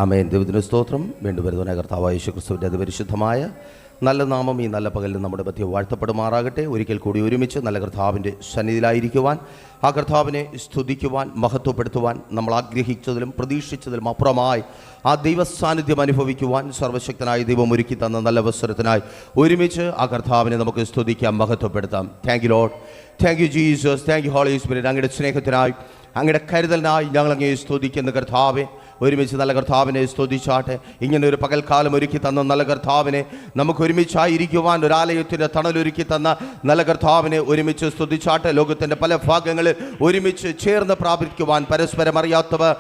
ആമേൻ. ദൈവത്തിന് സ്തോത്രം. വീണ്ടും വരുന്ന കർത്താവായ യേശുക്രിസ്തുവിൻ്റെ അതിപരിശുദ്ധമായ നല്ല നാമം ഈ നല്ല പകലിൽ നമ്മുടെ മധ്യ വാഴ്ത്തപ്പെടുമാറാകട്ടെ. ഒരിക്കൽ കൂടി ഒരുമിച്ച് നല്ല കർത്താവിൻ്റെ സന്നിധിയിലായിരിക്കുവാൻ, ആ കർത്താവിനെ സ്തുതിക്കുവാൻ, മഹത്വപ്പെടുത്തുവാൻ, നമ്മൾ ആഗ്രഹിച്ചതിലും പ്രതീക്ഷിച്ചതിലും അപ്പുറമായി ആ ദൈവസാന്നിധ്യം അനുഭവിക്കുവാൻ സർവശക്തനായ ദൈവം ഒരുക്കി തന്ന നല്ല അവസരത്തിനായി ഒരുമിച്ച് ആ കർത്താവിനെ നമുക്ക് സ്തുതിക്കാം, മഹത്വപ്പെടുത്താം. Thank you Lord, thank you Jesus, thank you Holy Spirit. അങ്ങയുടെ സ്നേഹത്തിനായി, അങ്ങയുടെ കരുതലിനായി ഞങ്ങളങ്ങേ സ്തുതിക്കുന്ന കർത്താവെ. ഒരുമിച്ച് നല്ല കർത്താവിനെ സ്തുതിച്ചാട്ടെ. ഇങ്ങനെ ഒരു പകൽക്കാലം ഒരുക്കി തന്ന നല്ല കർത്താവിനെ, നമുക്ക് ഒരുമിച്ചായിരിക്കുവാൻ ഒരാലയത്തിൻ്റെ തണലൊരുക്കി തന്ന നല്ല കർത്താവിനെ ഒരുമിച്ച് സ്തുതിച്ചാട്ടെ. ലോകത്തിൻ്റെ പല ഭാഗങ്ങളിൽ ഒരുമിച്ച് ചേർന്ന് പ്രാപിക്കുവാൻ, പരസ്പരം അറിയാത്തവർ,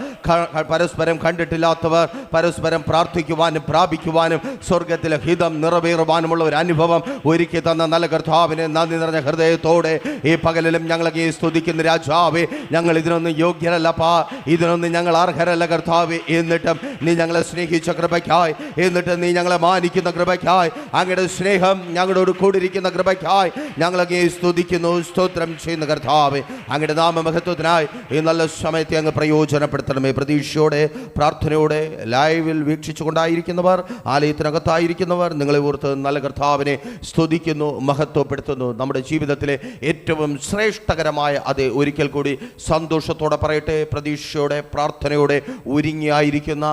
പരസ്പരം കണ്ടിട്ടില്ലാത്തവർ പരസ്പരം പ്രാർത്ഥിക്കുവാനും പ്രാപിക്കുവാനും സ്വർഗത്തിലെ ഹിതം നിറവേറുവാനുമുള്ള ഒരു അനുഭവം ഒരുക്കി തന്ന നല്ല കർത്താവിനെ നന്ദി നിറഞ്ഞ ഹൃദയത്തോടെ ഈ പകലിലും ഞങ്ങളെ സ്തുതിക്കുന്ന രാജാവേ. ഞങ്ങൾ ഇതിനൊന്നും യോഗ്യരല്ലപ്പാ, ഇതിനൊന്നും ഞങ്ങൾ അർഹരല്ല കർത്താവ്. എന്നിട്ടും നീ ഞങ്ങളെ സ്നേഹിച്ച കൃപയ്ക്കായി, എന്നിട്ട് നീ ഞങ്ങളെ മാനിക്കുന്ന കൃപയ്ക്കായി, അങ്ങയുടെ സ്നേഹം ഞങ്ങളോട് കൂടിയിരിക്കുന്ന കൃപയ്ക്കായി ഞങ്ങളങ്ങേ സ്തുതിക്കുന്നു, സ്തോത്രം ചെയ്യുന്ന കർത്താവേ. അങ്ങയുടെ നാമമഹത്വത്തിനായി ഈ നല്ല സമയത്തെ അങ്ങ് പ്രയോജനപ്പെടുത്തണമേ. പ്രതീക്ഷയോടെ, പ്രാർത്ഥനയോടെ ലൈവിൽ വീക്ഷിച്ചു കൊണ്ടായിരിക്കുന്നവർ, ആലയത്തിനകത്തായിരിക്കുന്നവർ, നിങ്ങളെ ഓർത്ത് നല്ല കർത്താവിനെ സ്തുതിക്കുന്നു, മഹത്വപ്പെടുത്തുന്നു. നമ്മുടെ ജീവിതത്തിലെ ഏറ്റവും ശ്രേഷ്ഠകരമായ അതേ ഒരിക്കൽ കൂടി സന്തോഷത്തോടെ പറയട്ടെ, പ്രതീക്ഷയോടെ, പ്രാർത്ഥനയോടെ ഒരുങ്ങിയായിരിക്കുന്ന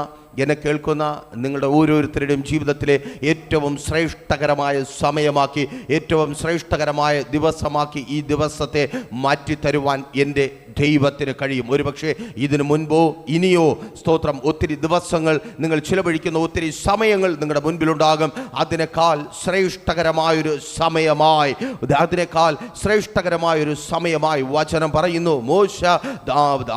എന്നെ കേൾക്കുന്ന നിങ്ങളുടെ ഓരോരുത്തരുടെയും ജീവിതത്തിലെ ഏറ്റവും ശ്രേഷ്ഠകരമായ സമയമാക്കി, ഏറ്റവും ശ്രേഷ്ഠകരമായ ദിവസമാക്കി ഈ ദിവസത്തെ മാറ്റിത്തരുവാൻ എൻ്റെ ദൈവത്തിന് കഴിയും. ഒരുപക്ഷെ ഇതിനു മുൻപോ ഇനിയോ സ്തോത്രം ഒത്തിരി ദിവസങ്ങൾ നിങ്ങൾ ചിലവഴിക്കുന്ന ഒത്തിരി സമയങ്ങൾ നിങ്ങളുടെ മുൻപിലുണ്ടാകും. അതിനേക്കാൾ ശ്രേഷ്ഠകരമായൊരു സമയമായി, അതിനേക്കാൾ ശ്രേഷ്ഠകരമായൊരു സമയമായി വചനം പറയുന്നു. മോശ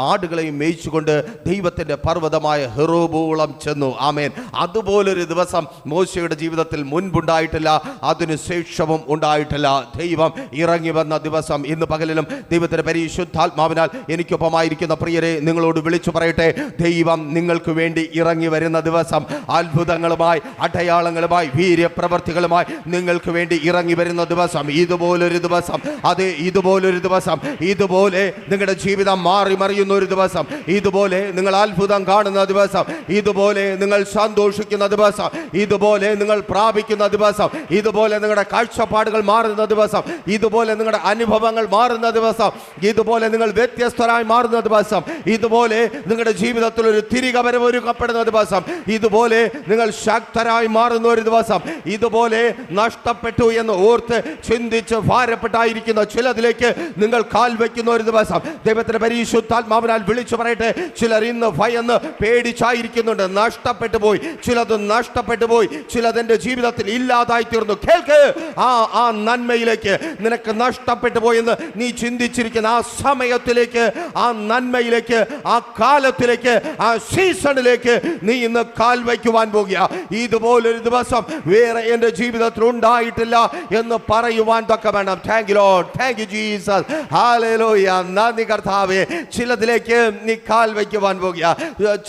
ആടുകളെയും മേയിച്ചുകൊണ്ട് ദൈവത്തിൻ്റെ പർവ്വതമായ ഹെറോബോളം ചെന്നു. ആമേൻ. അതുപോലൊരു ദിവസം മോശയുടെ ജീവിതത്തിൽ മുൻപുണ്ടായിട്ടില്ല, അതിനു ശേഷവും ഉണ്ടായിട്ടില്ല. ദൈവം ഇറങ്ങി വന്ന ദിവസം. ഇന്ന് പകലിലും ദൈവത്തിന്റെ പരിശുദ്ധാത്മാവിനാൽ എനിക്കൊപ്പമായിരിക്കുന്ന പ്രിയരെ നിങ്ങളോട് വിളിച്ചു പറയട്ടെ, ദൈവം നിങ്ങൾക്ക് വേണ്ടി ഇറങ്ങി വരുന്ന ദിവസം. അത്ഭുതങ്ങളുമായി, അടയാളങ്ങളുമായി, വീര്യപ്രവർത്തികളുമായി നിങ്ങൾക്ക് വേണ്ടി ഇറങ്ങി വരുന്ന ദിവസം. ഇതുപോലൊരു ദിവസം, അതെ ഇതുപോലൊരു ദിവസം, ഇതുപോലെ നിങ്ങളുടെ ജീവിതം മാറി മറിയുന്ന ഒരു ദിവസം, ഇതുപോലെ നിങ്ങൾ അത്ഭുതം കാണുന്ന ദിവസം, ഇതുപോലെ നിങ്ങൾ സന്തോഷിക്കുന്ന ദിവസം, ഇതുപോലെ നിങ്ങൾ പ്രാപിക്കുന്ന ദിവസം, ഇതുപോലെ നിങ്ങളുടെ കാഴ്ചപ്പാടുകൾ മാറുന്ന ദിവസം, ഇതുപോലെ നിങ്ങളുടെ അനുഭവങ്ങൾ മാറുന്ന ദിവസം, ഇതുപോലെ നിങ്ങൾ വ്യത്യസ്തരായി മാറുന്ന ദിവസം, ഇതുപോലെ നിങ്ങളുടെ ജീവിതത്തിൽ ഒരു തിരികെ വരവ് ഒരുക്കപ്പെടുന്ന ദിവസം, ഇതുപോലെ നിങ്ങൾ ശക്തരായി മാറുന്ന ഒരു ദിവസം, ഇതുപോലെ നഷ്ടപ്പെട്ടു എന്ന് ഓർത്ത് ചിന്തിച്ച് ഭാരപ്പെട്ടായിരിക്കുന്ന ചിലതിലേക്ക് നിങ്ങൾ കാൽ വയ്ക്കുന്ന ഒരു ദിവസം. ദൈവത്തിന്റെ പരിശുദ്ധാത്മാവിനാൽ വിളിച്ചു പറയട്ടെ, ചിലർ ഇന്ന് ഭയന്ന് പേടിച്ചായിരിക്കുന്നുണ്ട്. നഷ്ടപ്പെട്ടു പോയി, ചിലത് നഷ്ടപ്പെട്ടു പോയി, ചിലതിന്റെ ജീവിതത്തിൽ ഇല്ലാതായി തീർന്നു. കേൾക്ക്, ആ നന്മയിലേക്ക് നിനക്ക് നഷ്ടപ്പെട്ടു പോയെന്ന് നീ ചിന്തിച്ചിരിക്കുന്ന ആ സമയത്തിലേക്ക്, ആ നന്മയിലേക്ക്, ആ കാലത്തിലേക്ക്, ആ സീസണിലേക്ക് നീ ഇന്ന് കാൽ വയ്ക്കുവാൻ പോകുക. ഇതുപോലൊരു ദിവസം വേറെ എൻ്റെ ജീവിതത്തിൽ ഉണ്ടായിട്ടില്ല എന്ന് പറയുവാൻ തൊക്കെ വേണം. Thank you Lord, thank you Jesus, hallelujah. നന്ദി കർത്താവേ. ചിലതിലേക്ക് നീ കാൽ വയ്ക്കുവാൻ പോകുക.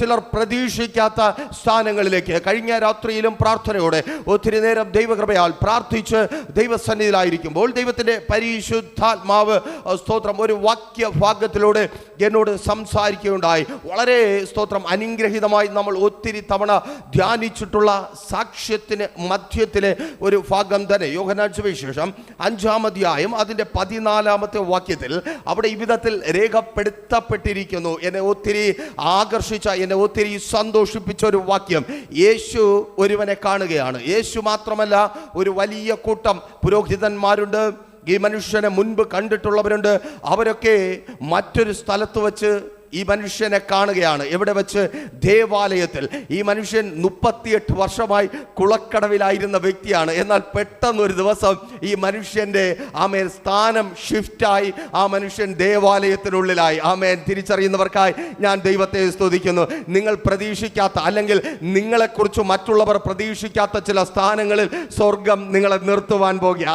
ചിലർ പ്രതീക്ഷിക്കാത്ത സ്ഥാനങ്ങളിലേക്ക്. കഴിഞ്ഞ രാത്രിയിലും പ്രാർത്ഥനയോടെ ഒത്തിരി നേരം ദൈവകൃപയാൽ പ്രാർത്ഥിച്ച് ദൈവസന്നിധിയിലായിരിക്കുമ്പോൾ ദൈവത്തിന്റെ പരിശുദ്ധാത്മാവ് സ്തോത്രം ഒരു വാക്യഭാഗത്തിലൂടെ എന്നോട് സംസാരിക്കുകയുണ്ടായി. വളരെ സ്തോത്രം അനുഗ്രഹീതമായി നമ്മൾ ഒത്തിരി തവണ ധ്യാനിച്ചിട്ടുള്ള സാക്ഷ്യത്തിന് മധ്യത്തിലെ ഒരു ഭാഗം തന്നെ. യോഹന്നാൻ സുവിശേഷം 5-ാം അധ്യായം അതിൻ്റെ 14-ാമത്തെ വാക്യത്തിൽ അവിടെ ഈ വിധത്തിൽ രേഖപ്പെടുത്തപ്പെട്ടിരിക്കുന്നു. എന്നെ ഒത്തിരി ആകർഷിച്ച, എന്നെ ഒത്തിരി സന്തോഷിപ്പിച്ച ഒരു വാക്യം. യേശു ഒരുവനെ കാണുകയാണ്. യേശു മാത്രമല്ല, ഒരു വലിയ കൂട്ടം പുരോഹിതന്മാരുണ്ട്, ഈ മനുഷ്യനെ മുൻപ് കണ്ടിട്ടുള്ളവരുണ്ട്. അവരൊക്കെ മറ്റൊരു സ്ഥലത്ത് വച്ച് ഈ മനുഷ്യനെ കാണുകയാണ്. എവിടെ വെച്ച്? ദേവാലയത്തിൽ. ഈ മനുഷ്യൻ 38 വർഷമായി കുളക്കടവിലായിരുന്ന വ്യക്തിയാണ്. എന്നാൽ പെട്ടെന്നൊരു ദിവസം ഈ മനുഷ്യൻ്റെ സ്ഥാനം ഷിഫ്റ്റായി. ആ മനുഷ്യൻ ദേവാലയത്തിനുള്ളിലായി. തിരിച്ചറിയുന്നവർക്കായി ഞാൻ ദൈവത്തെ സ്തുതിക്കുന്നു. നിങ്ങൾ പ്രതീക്ഷിക്കാത്ത, അല്ലെങ്കിൽ നിങ്ങളെക്കുറിച്ച് മറ്റുള്ളവർ പ്രതീക്ഷിക്കാത്ത ചില സ്ഥാനങ്ങളിൽ സ്വർഗം നിങ്ങളെ നിർത്തുവാൻ പോകുക.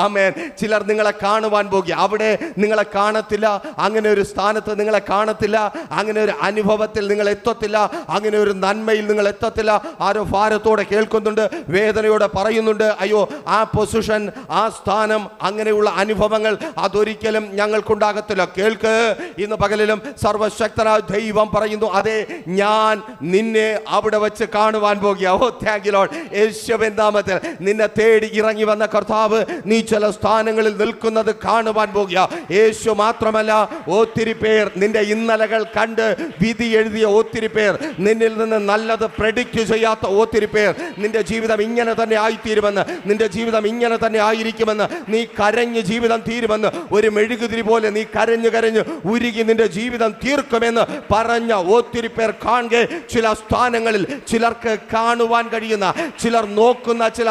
ചിലർ നിങ്ങളെ കാണുവാൻ പോകുക. അവിടെ നിങ്ങളെ കാണത്തില്ല, അങ്ങനെ ഒരു സ്ഥാനത്ത് നിങ്ങളെ കാണത്തില്ല. അങ്ങനെ ഒരു അനുഭവത്തിൽ നിങ്ങൾ എത്തത്തില്ല, അങ്ങനെ ഒരു നന്മയിൽ നിങ്ങൾ എത്തത്തില്ല. ആരോ ഭാരത്തോടെ കേൾക്കുന്നുണ്ട്, വേദനയോടെ പറയുന്നുണ്ട്, അയ്യോ ആ പൊസിഷൻ, ആ സ്ഥാനം, അങ്ങനെയുള്ള അനുഭവങ്ങൾ അതൊരിക്കലും ഞങ്ങൾക്കുണ്ടാകത്തില്ല. കേൾക്ക്, ഇന്ന് പകലിലും സർവശക്തനായ ദൈവം പറയുന്നു, അതെ ഞാൻ നിന്നെ അവിടെ വെച്ച് കാണുവാൻ പോകുക. ഓ താങ്ക് യു ലോർഡ്. യേശുവിൻ നാമത്തിൽ നിന്നെ തേടി ഇറങ്ങി വന്ന കർത്താവ് നീ ചില സ്ഥാനങ്ങളിൽ നിൽക്കുന്നത് കാണുവാൻ പോകുക. യേശു മാത്രമല്ല, ഒത്തിരി പേർ നിന്റെ ഇന്നലകൾ കണ്ട് വിധി എഴുതിയ ഒത്തിരി പേർ, നിന്നിൽ നിന്ന് നല്ലത് പ്രെഡിക്റ്റ് ചെയ്യാത്ത ഒത്തിരി പേർ, നിന്റെ ജീവിതം ഇങ്ങനെ തന്നെ ആയിത്തീരുമെന്ന്, നിന്റെ ജീവിതം ഇങ്ങനെ തന്നെ ആയിരിക്കുമെന്ന്, നീ കരഞ്ഞ് ജീവിതം തീരുമെന്ന്, ഒരു മെഴുകുതിരി പോലെ നീ കരഞ്ഞു കരഞ്ഞ് ഉരുകി നിന്റെ ജീവിതം തീർക്കുമെന്ന് പറഞ്ഞ ഒത്തിരി പേർ കാണുക. ചില സ്ഥാനങ്ങളിൽ ചിലർക്ക് കാണുവാൻ കഴിയുന്ന, ചിലർ നോക്കുന്ന ചില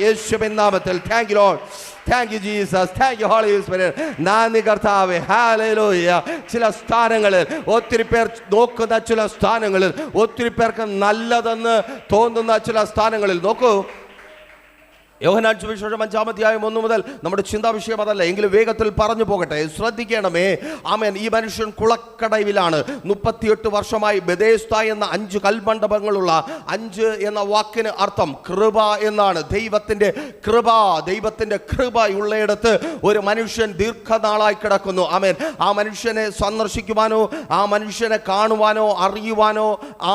യേശുവിൻ നാമത്തിൽ thank you Lord. Thank you Jesus. Thank you Holy Spirit. നന്ദി കർത്താവേ. ഹല്ലേലൂയ. ചില സ്ഥാനങ്ങളിൽ ഒത്തിരി പേർ നോക്കുന്ന, ചില സ്ഥാനങ്ങളിൽ ഒത്തിരി പേർക്ക് നല്ലതെന്ന് തോന്നുന്ന ചില സ്ഥാനങ്ങളിൽ നോക്കൂ. യോഹന്നാൻ സുവിശേഷം 5-ാം അധ്യായം 1 മുതൽ നമ്മുടെ ചിന്താ വിഷയം അതല്ല, എങ്കിലും വേഗത്തിൽ പറഞ്ഞു പോകട്ടെ, ശ്രദ്ധിക്കണമേ. ആമേൻ. ഈ മനുഷ്യൻ കുളക്കടവിലാണ്. 38 വർഷമായി ബെഥേസ്ദ എന്ന 5 കൽമണ്ഡപങ്ങളുള്ള, 5 എന്ന വാക്കിന് അർത്ഥം കൃപ എന്നാണ്. ദൈവത്തിൻ്റെ കൃപ, ദൈവത്തിൻ്റെ കൃപയുള്ളയിടത്ത് ഒരു മനുഷ്യൻ ദീർഘനാളായി കിടക്കുന്നു. ആമേൻ. ആ മനുഷ്യനെ സന്ദർശിക്കുവാനോ ആ മനുഷ്യനെ കാണുവാനോ അറിയുവാനോ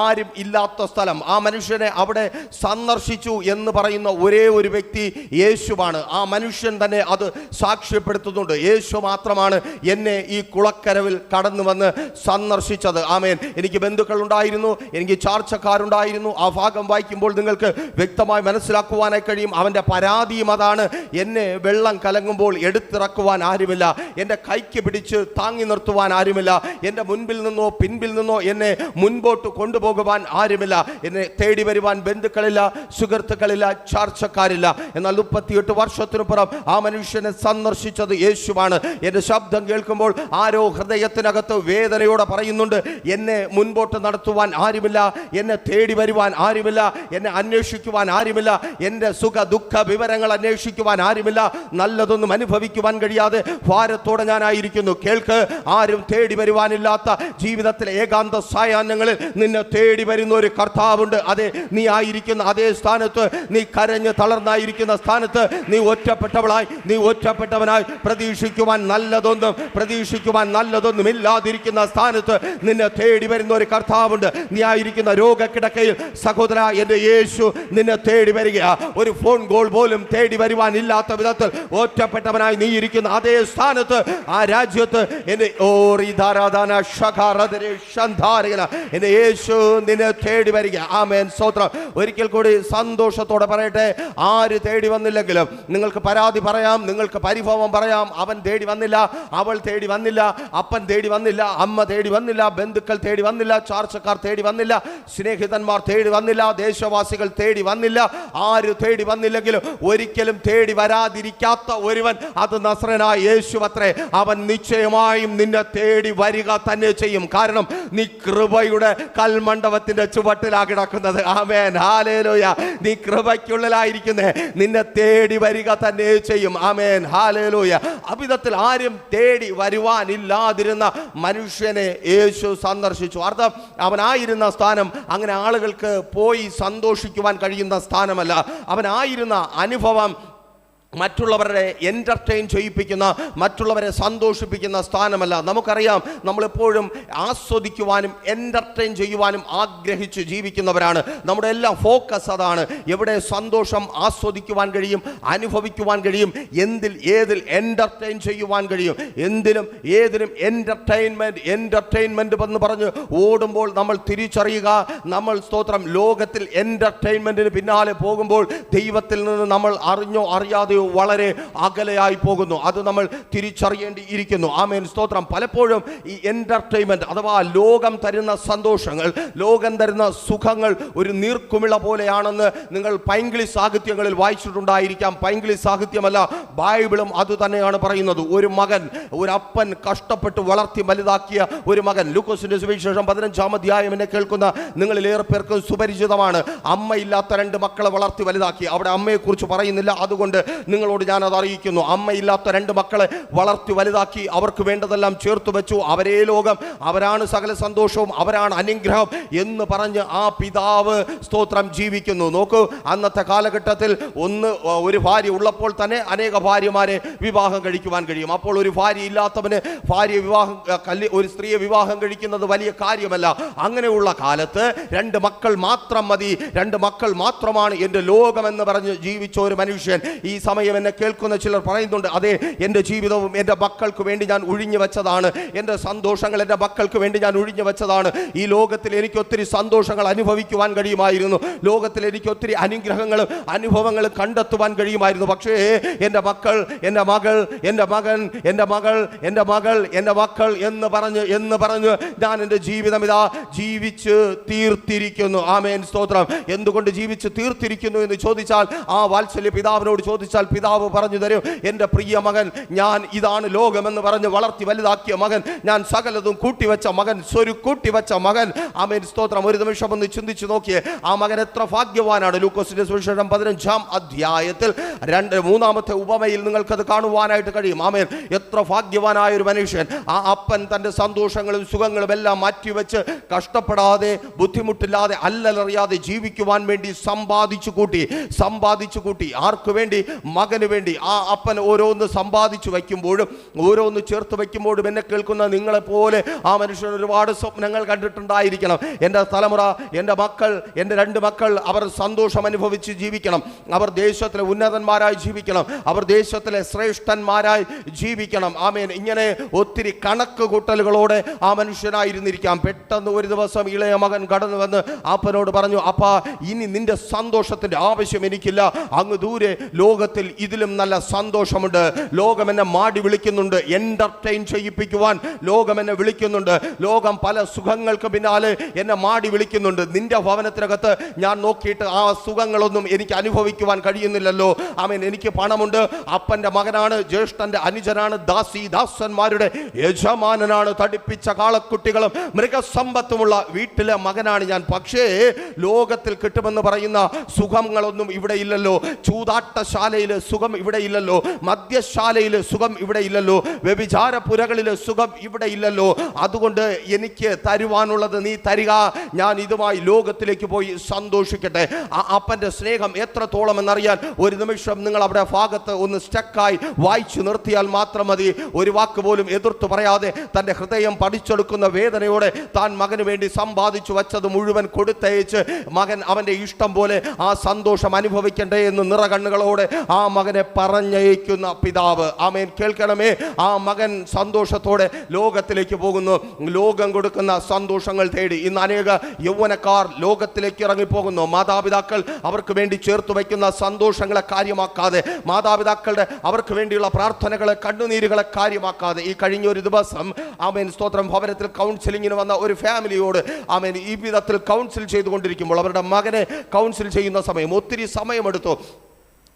ആരും ഇല്ലാത്ത സ്ഥലം. ആ മനുഷ്യനെ അവിടെ സന്ദർശിച്ചു എന്ന് പറയുന്ന ഒരേ ഒരു വ്യക്തി യേശുവാണ്. ആ മനുഷ്യൻ തന്നെ അത് സാക്ഷ്യപ്പെടുത്തുന്നുണ്ട്. യേശു മാത്രമാണ് എന്നെ ഈ കുളക്കരവിൽ കടന്നു വന്ന് സന്ദർശിച്ചത്. ആമേൻ. എനിക്ക് ബന്ധുക്കൾ ഉണ്ടായിരുന്നു, എനിക്ക് ചാർച്ചക്കാരുണ്ടായിരുന്നു. ആ ഭാഗം വായിക്കുമ്പോൾ നിങ്ങൾക്ക് വ്യക്തമായി മനസ്സിലാക്കുവാനായി കഴിയും. അവൻ്റെ പരാതിയും അതാണ്, എന്നെ വെള്ളം കലങ്ങുമ്പോൾ എടുത്തിറക്കുവാൻ ആരുമില്ല, എൻ്റെ കൈക്ക് പിടിച്ച് താങ്ങി നിർത്തുവാൻ ആരുമില്ല, എൻ്റെ മുൻപിൽ നിന്നോ പിൻപിൽ നിന്നോ എന്നെ മുൻപോട്ട് കൊണ്ടുപോകുവാൻ ആരുമില്ല, എന്നെ തേടി വരുവാൻ ബന്ധുക്കളില്ല, സുഹൃത്തുക്കളില്ല, ചാർച്ചക്കാരില്ല. എന്നാൽ 38 വർഷത്തിനുപുറം ആ മനുഷ്യനെ സന്ദർശിച്ചത് യേശുവാണ്. എൻ്റെ ശബ്ദം കേൾക്കുമ്പോൾ ആരോ ഹൃദയത്തിനകത്ത് വേദനയോടെ പറയുന്നുണ്ട്, എന്നെ മുൻപോട്ട് നടത്തുവാൻ ആരുമില്ല, എന്നെ തേടി വരുവാൻ ആരുമില്ല, എന്നെ അന്വേഷിക്കുവാൻ ആരുമില്ല, എൻ്റെ സുഖ ദുഃഖ വിവരങ്ങൾ അന്വേഷിക്കുവാൻ ആരുമില്ല, നല്ലതൊന്നും അനുഭവിക്കുവാൻ കഴിയാതെ ഭാരത്തോടെ ഞാനായിരിക്കുന്നു. കേൾക്ക്, ആരും തേടി വരുവാനില്ലാത്ത ജീവിതത്തിലെ ഏകാന്ത സായാഹ്നങ്ങളിൽ നിന്നെ തേടി വരുന്ന ഒരു കർത്താവുണ്ട്. അതെ, നീ ആയിരിക്കുന്ന അതേ സ്ഥാനത്ത്, നീ കരഞ്ഞ് തളർന്നായിരിക്കുന്ന സ്ഥാനത്ത്, നീ ഒറ്റപ്പെട്ടവളായി, നീ ഒറ്റപ്പെട്ടവനായി പ്രതീക്ഷിക്കുവാൻ നല്ലതൊന്നും ഇല്ലാതിരിക്കുന്ന സ്ഥാനത്ത് നിന്നെ തേടി വരുന്ന ഒരു കർത്താവുണ്ട്. നീ ആയിരിക്കുന്ന രോഗക്കിടക്കയിൽ സഹോദര, എൻ്റെ യേശു നിന്നെ തേടി വരിക. ഒരു ഫോൺ കോൾ പോലും തേടി വരുവാൻ ഇല്ലാത്ത വിധത്തിൽ ഒറ്റപ്പെട്ടവനായി നീ ഇരിക്കുന്ന അതേ സ്ഥാനത്ത്, ആ രാജ്യത്ത് എൻ്റെ എൻ്റെ യേശു നിന്നെ തേടി വരിക. ആമേൻ. സ്തോത്രം. ഒരിക്കൽ കൂടി സന്തോഷത്തോടെ പറയട്ടെ, ആര് തേടി വന്നില്ലെങ്കിലും നിങ്ങൾക്ക് പരാതി പറയാം, നിങ്ങൾക്ക് പരിഭവം പറയാം. അവൻ തേടി വന്നില്ല, അവൾ തേടി വന്നില്ല, അപ്പൻ തേടി വന്നില്ല, അമ്മ തേടി വന്നില്ല, ബന്ധുക്കൾ തേടി വന്നില്ല, ചാർച്ചക്കാർ തേടി വന്നില്ല, സ്നേഹിതന്മാർ തേടി വന്നില്ല, ദേശവാസികൾ തേടി വന്നില്ല. ആര് തേടി വന്നില്ലെങ്കിലും ഒരിക്കലും തേടി വരാതിരിക്കാത്ത ഒരുവൻ, അത് നസ്രനായ യേശുവത്രേ. അവൻ നിശ്ചയമായും നിന്നെ തേടി വരിക തന്നെ ചെയ്യും. കാരണം നീ കൃപയുടെ കൽമണ്ഡപത്തിന്റെ ചുവട്ടിലാ കിടക്കുന്നത്. ആമേൻ. ഹല്ലേലൂയ. നീ കൃപയ്ക്കുള്ളിലായിരിക്കുന്നേ, നിന്നെ തേടി വരിക തന്നെ ചെയ്യും. ആമേൻ. ഹല്ലേലൂയ. അവിധത്തിൽ ആരും തേടി വരുവാനില്ലാതിരുന്ന മനുഷ്യനെ യേശു സന്ദർശിച്ചു. അർത്ഥം, അവനായിരുന്ന സ്ഥാനം അങ്ങനെ ആളുകൾക്ക് പോയി സന്തോഷിക്കുവാൻ കഴിയുന്ന സ്ഥാനമല്ല. അവനായിരുന്ന അനുഭവം മറ്റുള്ളവരെ എൻ്റർടൈൻ ചെയ്യിപ്പിക്കുന്ന, മറ്റുള്ളവരെ സന്തോഷിപ്പിക്കുന്ന സ്ഥാനമല്ല. നമുക്കറിയാം, നമ്മളെപ്പോഴും ആസ്വദിക്കുവാനും എൻ്റർടൈൻ ചെയ്യുവാനും ആഗ്രഹിച്ച് ജീവിക്കുന്നവരാണ്. നമ്മുടെ എല്ലാ ഫോക്കസ് അതാണ്. എവിടെ സന്തോഷം ആസ്വദിക്കുവാൻ കഴിയും, അനുഭവിക്കുവാൻ കഴിയും, ഏതിൽ എൻ്റർടൈൻ ചെയ്യുവാൻ കഴിയും, എന്തിലും ഏതിനും എൻ്റർടൈൻമെൻറ്റ് എന്ന് പറഞ്ഞ് ഓടുമ്പോൾ നമ്മൾ തിരിച്ചറിയുക, നമ്മൾ സ്തോത്രം ലോകത്തിൽ എൻ്റർടൈൻമെൻറ്റിന് പിന്നാലെ പോകുമ്പോൾ ദൈവത്തിൽ നിന്ന് നമ്മൾ അറിഞ്ഞോ അറിയാതെയോ വളരെ അകലെയായി പോകുന്നു. അത് നമ്മൾ തിരിച്ചറിയേണ്ടിയിരിക്കുന്നു. ആമേൻ. സ്തോത്രം. പലപ്പോഴും ഈ എൻ്റർടൈൻമെൻറ്റ് അഥവാ ലോകം തരുന്ന സന്തോഷങ്ങൾ, ലോകം തരുന്ന സുഖങ്ങൾ ഒരു നീർക്കുമിള പോലെയാണെന്ന് നിങ്ങൾ പൈങ്കിളി സാഹിത്യങ്ങളിൽ വായിച്ചിട്ടുണ്ടായിരിക്കാം. പൈങ്കിളി സാഹിത്യമല്ല, ബൈബിളും അത് തന്നെയാണ് പറയുന്നത്. ഒരു മകൻ, ഒരു അപ്പൻ കഷ്ടപ്പെട്ട് വളർത്തി വലുതാക്കിയ ഒരു മകൻ. ലൂക്കോസിന്റെ സുവിശേഷം 15-ാം അധ്യായം എന്നെ കേൾക്കുന്ന നിങ്ങളിലേറെ പേർക്ക് സുപരിചിതമാണ്. അമ്മയില്ലാത്ത 2 മക്കളെ വളർത്തി വലുതാക്കി. അവിടെ അമ്മയെക്കുറിച്ച് പറയുന്നില്ല, അതുകൊണ്ട് നിങ്ങളോട് ഞാനത് അറിയിക്കുന്നു. അമ്മയില്ലാത്ത 2 മക്കളെ വളർത്തി വലുതാക്കി അവർക്ക് വേണ്ടതെല്ലാം ചേർത്ത് വെച്ചു. അവരേ ലോകം, അവരാണ് സകല സന്തോഷവും, അവരാണ് അനുഗ്രഹം എന്ന് പറഞ്ഞ് ആ പിതാവ് സ്തോത്രം ജീവിക്കുന്നു. നോക്കൂ, അന്നത്തെ കാലഘട്ടത്തിൽ ഒരു ഭാര്യ ഉള്ളപ്പോൾ തന്നെ അനേക ഭാര്യമാരെ വിവാഹം കഴിക്കുവാൻ കഴിയും. അപ്പോൾ ഒരു ഭാര്യ ഇല്ലാത്തവന് ഒരു സ്ത്രീയെ വിവാഹം കഴിക്കുന്നത് വലിയ കാര്യമല്ല. അങ്ങനെയുള്ള കാലത്ത് 2 മക്കൾ മാത്രം മതി, 2 മക്കൾ മാത്രമാണ് എൻ്റെ ലോകമെന്ന് പറഞ്ഞ് ജീവിച്ച ഒരു മനുഷ്യൻ. ഈ സമയം എന്നെ കേൾക്കുന്ന ചിലർ പറയുന്നുണ്ട്, അതെ, എൻ്റെ ജീവിതവും എൻ്റെ മക്കൾക്ക് വേണ്ടി ഞാൻ ഒഴിഞ്ഞു വെച്ചതാണ്, എൻ്റെ സന്തോഷങ്ങൾ എൻ്റെ മക്കൾക്ക് വേണ്ടി ഞാൻ ഒഴിഞ്ഞു വെച്ചതാണ്. ഈ ലോകത്തിൽ എനിക്ക് ഒത്തിരി സന്തോഷങ്ങൾ അനുഭവിക്കുവാൻ കഴിയുമായിരുന്നു, ലോകത്തിൽ എനിക്ക് ഒത്തിരി അനുഗ്രഹങ്ങളും അനുഭവങ്ങളും കണ്ടെത്തുവാൻ കഴിയുമായിരുന്നു. പക്ഷേ എൻ്റെ മക്കൾ, എൻ്റെ മകൾ, എൻ്റെ മകൻ, എൻ്റെ മകൾ, എൻ്റെ മകൾ, എൻ്റെ മക്കൾ എന്ന് പറഞ്ഞ് ഞാൻ എൻ്റെ ജീവിതം ഇതാ ജീവിച്ച് തീർത്തിരിക്കുന്നു. ആമേൻ, സ്തോത്രം. എന്തുകൊണ്ട് ജീവിച്ച് തീർത്തിരിക്കുന്നു എന്ന് ചോദിച്ചാൽ, ആ വാത്സല്യ പിതാവിനോട് ചോദിച്ചാൽ പിതാവ് പറഞ്ഞു തരും, എൻ്റെ പ്രിയ മകൻ, ഞാൻ ഇതാണ് ലോകമെന്ന് പറഞ്ഞ് വളർത്തി വലുതാക്കിയ മകൻ, ഞാൻ സകലതും കൂട്ടിവെച്ച മകൻ, കൂട്ടിവെച്ച മകൻ. ആമേൻ, സ്തോത്രം. ഒരു നിമിഷം ഒന്ന് ചിന്തിച്ചു നോക്കിയേ, ആ മകൻ എത്ര ഭാഗ്യവാനാണ്. ലൂക്കോസിന്റെ സുവിശേഷം 15-ാം അധ്യായത്തിൽ 3-ാമത്തെ ഉപമയിൽ നിങ്ങൾക്കത് കാണുവാനായിട്ട് കഴിയും. ആമേൻ, എത്ര ഭാഗ്യവാനായ ഒരു മനുഷ്യൻ. ആ അപ്പൻ തൻ്റെ സന്തോഷങ്ങളും സുഖങ്ങളും എല്ലാം മാറ്റിവെച്ച് കഷ്ടപ്പെടാതെ ബുദ്ധിമുട്ടില്ലാതെ അല്ലലറിയാതെ ജീവിക്കുവാൻ വേണ്ടി സമ്പാദിച്ചു കൂട്ടി. ആർക്കു വേണ്ടി? മകന് വേണ്ടി. ആ അപ്പൻ ഓരോന്ന് സമ്പാദിച്ചു വയ്ക്കുമ്പോഴും ഓരോന്ന് ചേർത്ത് വയ്ക്കുമ്പോഴും എന്നെ കേൾക്കുന്ന നിങ്ങളെപ്പോലെ ആ മനുഷ്യൻ ഒരുപാട് സ്വപ്നങ്ങൾ കണ്ടിട്ടുണ്ടായിരിക്കണം. എൻ്റെ തലമുറ, എൻ്റെ മക്കൾ, എൻ്റെ 2 മക്കൾ അവർ സന്തോഷം അനുഭവിച്ച് ജീവിക്കണം, അവർ ദേശത്തിലെ ഉന്നതന്മാരായി ജീവിക്കണം, അവർ ദേശത്തിലെ ശ്രേഷ്ഠന്മാരായി ജീവിക്കണം. ആമേൻ. ഇങ്ങനെ ഒത്തിരി കണക്ക് കൂട്ടലുകളോടെ ആ മനുഷ്യനായിരുന്നിരിക്കാം. പെട്ടെന്ന് ഒരു ദിവസം ഇളയ മകൻ കടന്നു വന്ന് അപ്പനോട് പറഞ്ഞു, അപ്പാ, ഇനി നിന്റെ സന്തോഷത്തിന്റെ ആവശ്യം എനിക്കില്ല, അങ്ങ് ദൂരെ ലോകത്തിൽ ഇതിലും നല്ല സന്തോഷമുണ്ട്. ലോകം എന്നെ മാടി വിളിക്കുന്നുണ്ട്, എന്റർടൈൻ ചെയ്യിപ്പിക്കുവാൻ ലോകം എന്നെ വിളിക്കുന്നുണ്ട്, ലോകം പല സുഖങ്ങൾക്ക് പിന്നാലെ എന്നെ മാടി വിളിക്കുന്നുണ്ട്. നിന്റെ ഭവനത്തിനകത്ത് ഞാൻ നോക്കിയിട്ട് ആ സുഖങ്ങളൊന്നും എനിക്ക് അനുഭവിക്കുവാൻ കഴിയുന്നില്ലല്ലോ. ആമേൻ. എനിക്ക് പണമുണ്ട്, അപ്പന്റെ മകനാണ്, ജ്യേഷ്ഠന്റെ അനുജനാണ്, ദാസന്മാരുടെ യജമാനനാണ്, തടിപ്പിച്ച കാളക്കുട്ടികളും മൃഗസമ്പത്തുമുള്ള വീട്ടിലെ മകനാണ് ഞാൻ. പക്ഷേ ലോകത്തിൽ കിട്ടുമെന്ന് പറയുന്ന സുഖങ്ങളൊന്നും ഇവിടെ ഇല്ലല്ലോ. ചൂതാട്ടശാലയിൽ സുഖം ഇവിടെ ഇല്ലല്ലോ, മദ്യശാലയിൽ സുഖം ഇവിടെ ഇല്ലല്ലോ, വ്യഭിചാരപുരകളിൽ സുഖം ഇവിടെ ഇല്ലല്ലോ. അതുകൊണ്ട് എനിക്ക് തരുവാനുള്ളത് നീ തരിക, ഞാൻ ഇതുമായി ലോകത്തിലേക്ക് പോയി സന്തോഷിക്കട്ടെ. ആ അപ്പന്റെ സ്നേഹം എത്രത്തോളം എന്നറിയാൻ ഒരു നിമിഷം നിങ്ങൾ അവിടെ ഭാഗത്ത് ഒന്ന് സ്റ്റക്കായി വായിച്ചു നിർത്തിയാൽ മാത്രം മതി. ഒരു വാക്ക് പോലും എതിർത്ത് പറയാതെ തൻ്റെ ഹൃദയം പഠിച്ചെടുക്കുന്ന വേദനയോടെ താൻ മകന് വേണ്ടി സമ്പാദിച്ചു വച്ചത് മുഴുവൻ കൊടുത്തയച്ച് മകൻ അവൻ്റെ ഇഷ്ടം പോലെ ആ സന്തോഷം അനുഭവിക്കട്ടെ എന്ന് നിറകണ്ണുകളോടെ ആ മകനെ പറഞ്ഞയക്കുന്ന പിതാവ്. ആമേൻ. കേൾക്കണമേ, ആ മകൻ സന്തോഷത്തോടെ ലോകത്തിലേക്ക് പോകുന്നു, ലോകം കൊടുക്കുന്ന സന്തോഷങ്ങൾ തേടി. ഇന്ന് അനേക യൗവനക്കാർ ലോകത്തിലേക്ക് ഇറങ്ങിപ്പോകുന്നു. മാതാപിതാക്കൾ അവർക്ക് വേണ്ടി ചേർത്ത് വയ്ക്കുന്ന സന്തോഷങ്ങളെ കാര്യമാക്കാതെ, മാതാപിതാക്കളുടെ അവർക്ക് വേണ്ടിയുള്ള പ്രാർത്ഥനകളെ, കണ്ണുനീരുകളെ കാര്യമാക്കാതെ, ഈ കഴിഞ്ഞ ഒരു ദിവസം ആമേൻ, സ്തോത്രം, ഭവനത്തിൽ കൗൺസിലിങ്ങിന് വന്ന ഒരു ഫാമിലിയോട് ആമേൻ ഈ വിധത്തിൽ കൗൺസിൽ ചെയ്തുകൊണ്ടിരിക്കുമ്പോൾ അവരുടെ മകനെ കൗൺസിൽ ചെയ്യുന്ന സമയം ഒത്തിരി സമയമെടുത്തു.